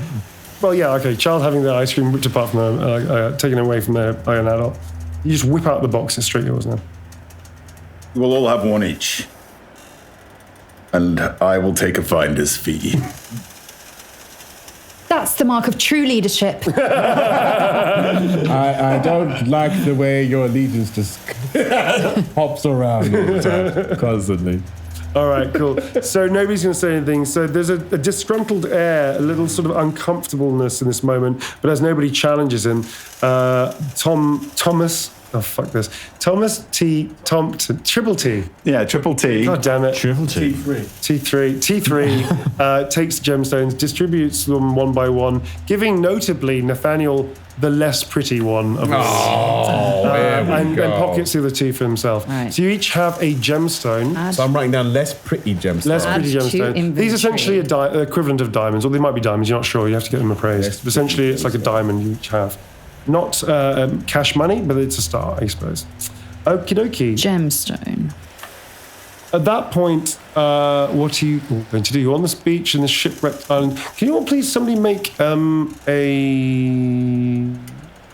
well, yeah, okay, child having their ice cream ripped apart from taken away from their by an adult. You just whip out the box, it's straight yours now. We'll all have one each. And I will take a finder's fee. That's the mark of true leadership. I don't like the way your allegiance just hops around all the time, constantly. All right, cool. So nobody's going to say anything. So there's a disgruntled air, a little sort of uncomfortableness in this moment, but as nobody challenges him, Thomas Thompson, Triple T. Yeah, Triple T. God damn it. Triple T. T3 takes gemstones, distributes them one by one, giving notably Nathaniel the less pretty one of us. And pockets the other 2 for himself. Right. So you each have a gemstone. So I'm writing down less pretty gemstones. Less pretty Add to gemstone. These inventory. are essentially equivalent of diamonds, or they might be diamonds, you're not sure, you have to get them appraised. But essentially, it's like a diamond you each have. Not cash money, but it's a start, I suppose. Okie dokie. Gemstone. At that point, what are you going to do? You're on this beach in this shipwrecked island. Can you all please somebody make I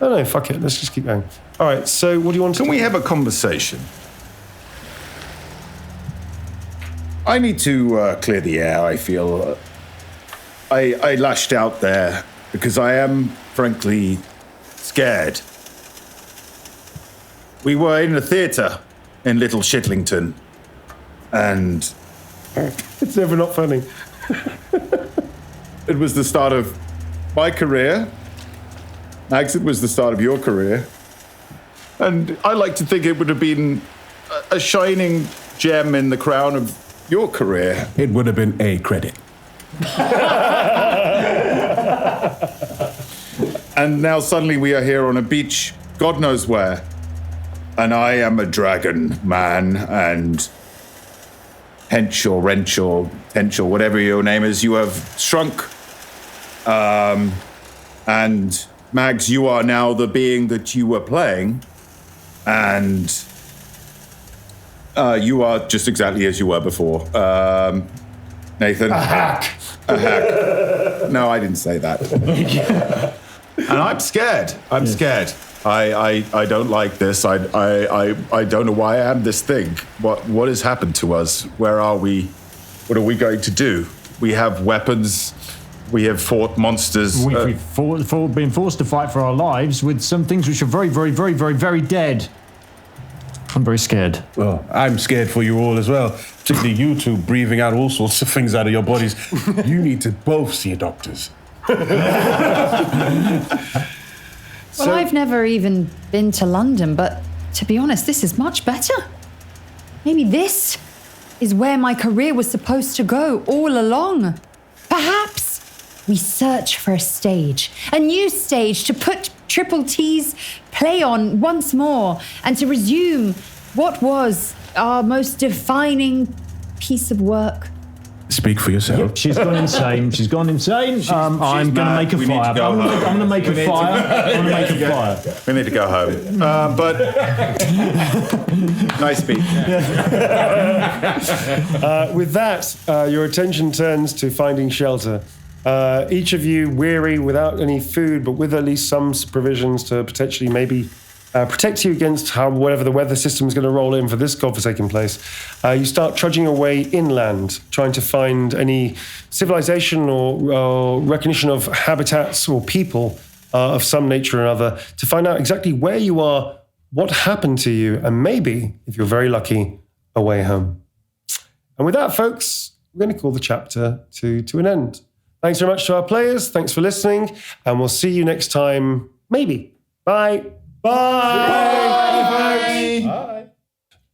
don't know, fuck it, let's just keep going. All right, so what do you want to Can do? we have a conversation? I need to clear the air, I feel. I lashed out there because I am, frankly, scared. We were in a theatre in Little Shitlington, and It's never not funny. it was the start of my career. Max, it was the start of your career. And I like to think it would have been a shining gem in the crown of your career. It would have been a credit. And now suddenly we are here on a beach, God knows where. And I am a dragon man, and Hench or Wrench or Tench or whatever your name is, you have shrunk. And Mags, you are now the being that you were playing. And you are just exactly as you were before. Nathan? A hack. No, I didn't say that. And I'm scared. I'm scared. I don't like this. I don't know why I am this thing. What has happened to us? Where are we? What are we going to do? We have weapons. We have fought monsters. We've been forced to fight for our lives with some things which are very, very, very, very, very dead. I'm very scared. Well, I'm scared for you all as well, particularly you two breathing out all sorts of things out of your bodies. You need to both see doctors. Well, I've never even been to London, but to be honest, this is much better. Maybe this is where my career was supposed to go all along. Perhaps we search for a new stage to put Triple T's play on once more and to resume what was our most defining piece of work. Speak for yourself. She's gone insane. I'm going to make a fire. I'm going to make a fire. We need to go home. But nice speech. With that, your attention turns to finding shelter. Each of you weary, without any food, but with at least some provisions to potentially maybe protect you against whatever the weather system is going to roll in for this godforsaken place. You start trudging away inland, trying to find any civilization or recognition of habitats or people of some nature or other to find out exactly where you are, what happened to you, and maybe, if you're very lucky, a way home. And with that, folks, we're going to call the chapter to an end. Thanks very much to our players. Thanks for listening. And we'll see you next time. Maybe. Bye. Bye.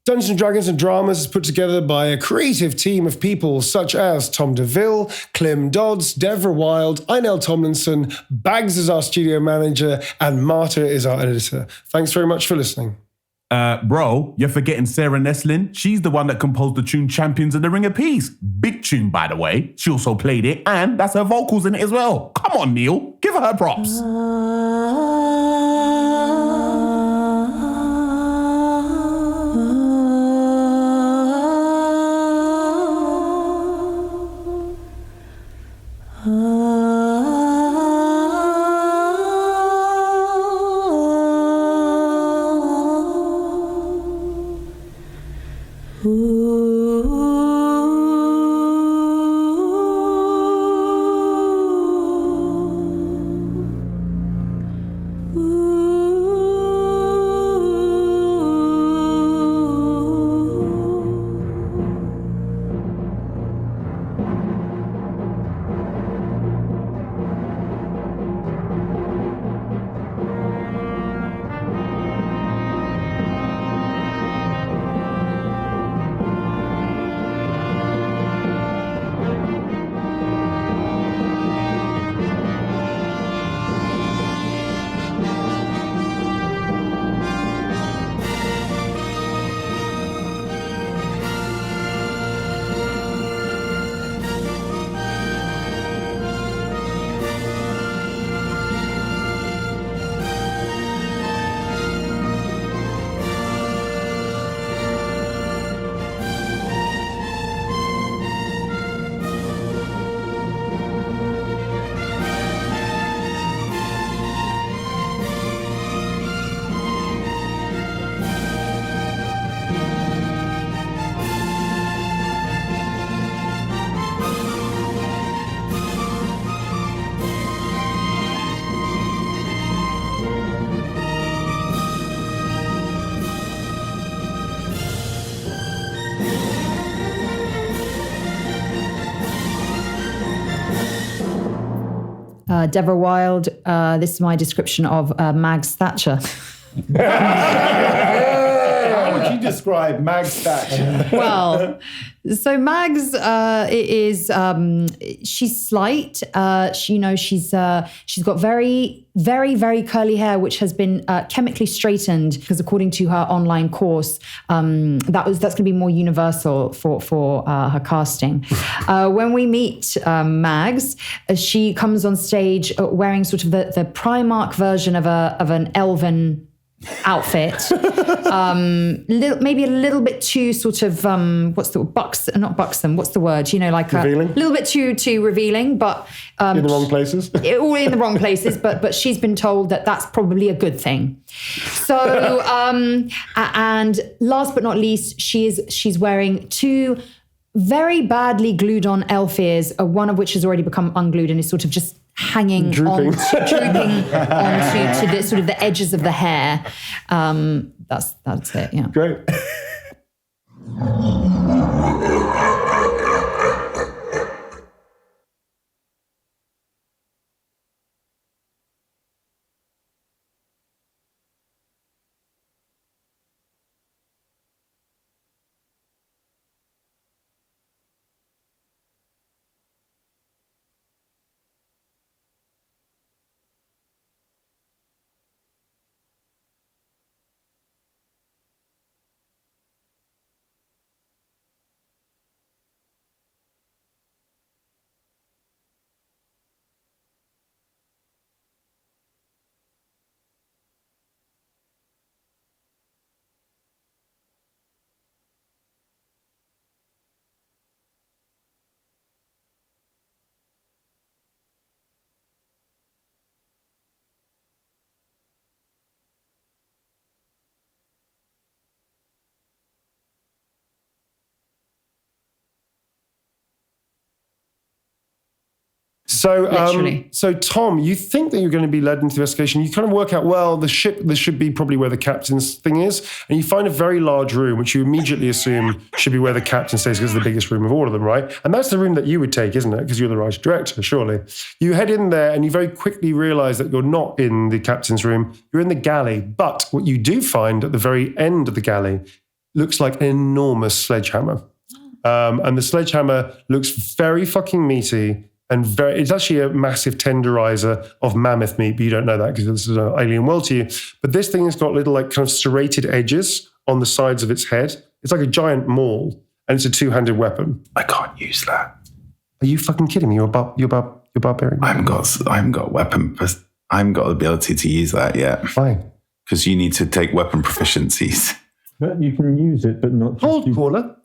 Dungeons & Dragons and Dramas is put together by a creative team of people such as Tom Ville, Clym, Dodds, Devora, Wilde, Inel, Tomlinson, Bags is our studio manager, and Marta is our editor. Thanks very much for listening. Bro, you're forgetting Sarah Neslin. She's the one that composed the tune Champions of the Ring of Peace. Big tune, by the way. She also played it, and that's her vocals in it as well. Come on, Neil. Give her props. Devora Wilde, this is my description of Mags Thatcher. How would you describe Mags Thatcher? Well, so Mags she's slight. She's got very, very, very curly hair, which has been chemically straightened because, according to her online course, that's going to be more universal for her casting. When we meet Mags, she comes on stage wearing sort of the Primark version of an elven outfit, maybe a little bit too sort of not buxom. What's the word? Like revealing? A little bit too revealing, but in the wrong places. All in the wrong places. But she's been told that that's probably a good thing. So and last but not least, she's wearing two very badly glued on elf ears, one of which has already become unglued and is sort of just hanging Drooping. onto to the sort of the edges of the hair. That's it. Yeah. Great. Literally. So Tom, you think that you're going to be led into the investigation. You kind of work out, well, this should be probably where the captain's thing is. And you find a very large room, which you immediately assume should be where the captain stays because it's the biggest room of all of them, right? And that's the room that you would take, isn't it? Because you're the writer director, surely. You head in there and you very quickly realize that you're not in the captain's room. You're in the galley. But what you do find at the very end of the galley looks like an enormous sledgehammer. And the sledgehammer looks very fucking meaty. And it's actually a massive tenderizer of mammoth meat, but you don't know that because this is an alien world to you. But this thing has got little like kind of serrated edges on the sides of its head. It's like a giant maul, and it's a two-handed weapon. I can't use that. Are you fucking kidding me? You're barbarian. I haven't got weapon. I haven't got the ability to use that yet. Fine. Because you need to take weapon proficiencies. But you can use it, but not. Hold, caller.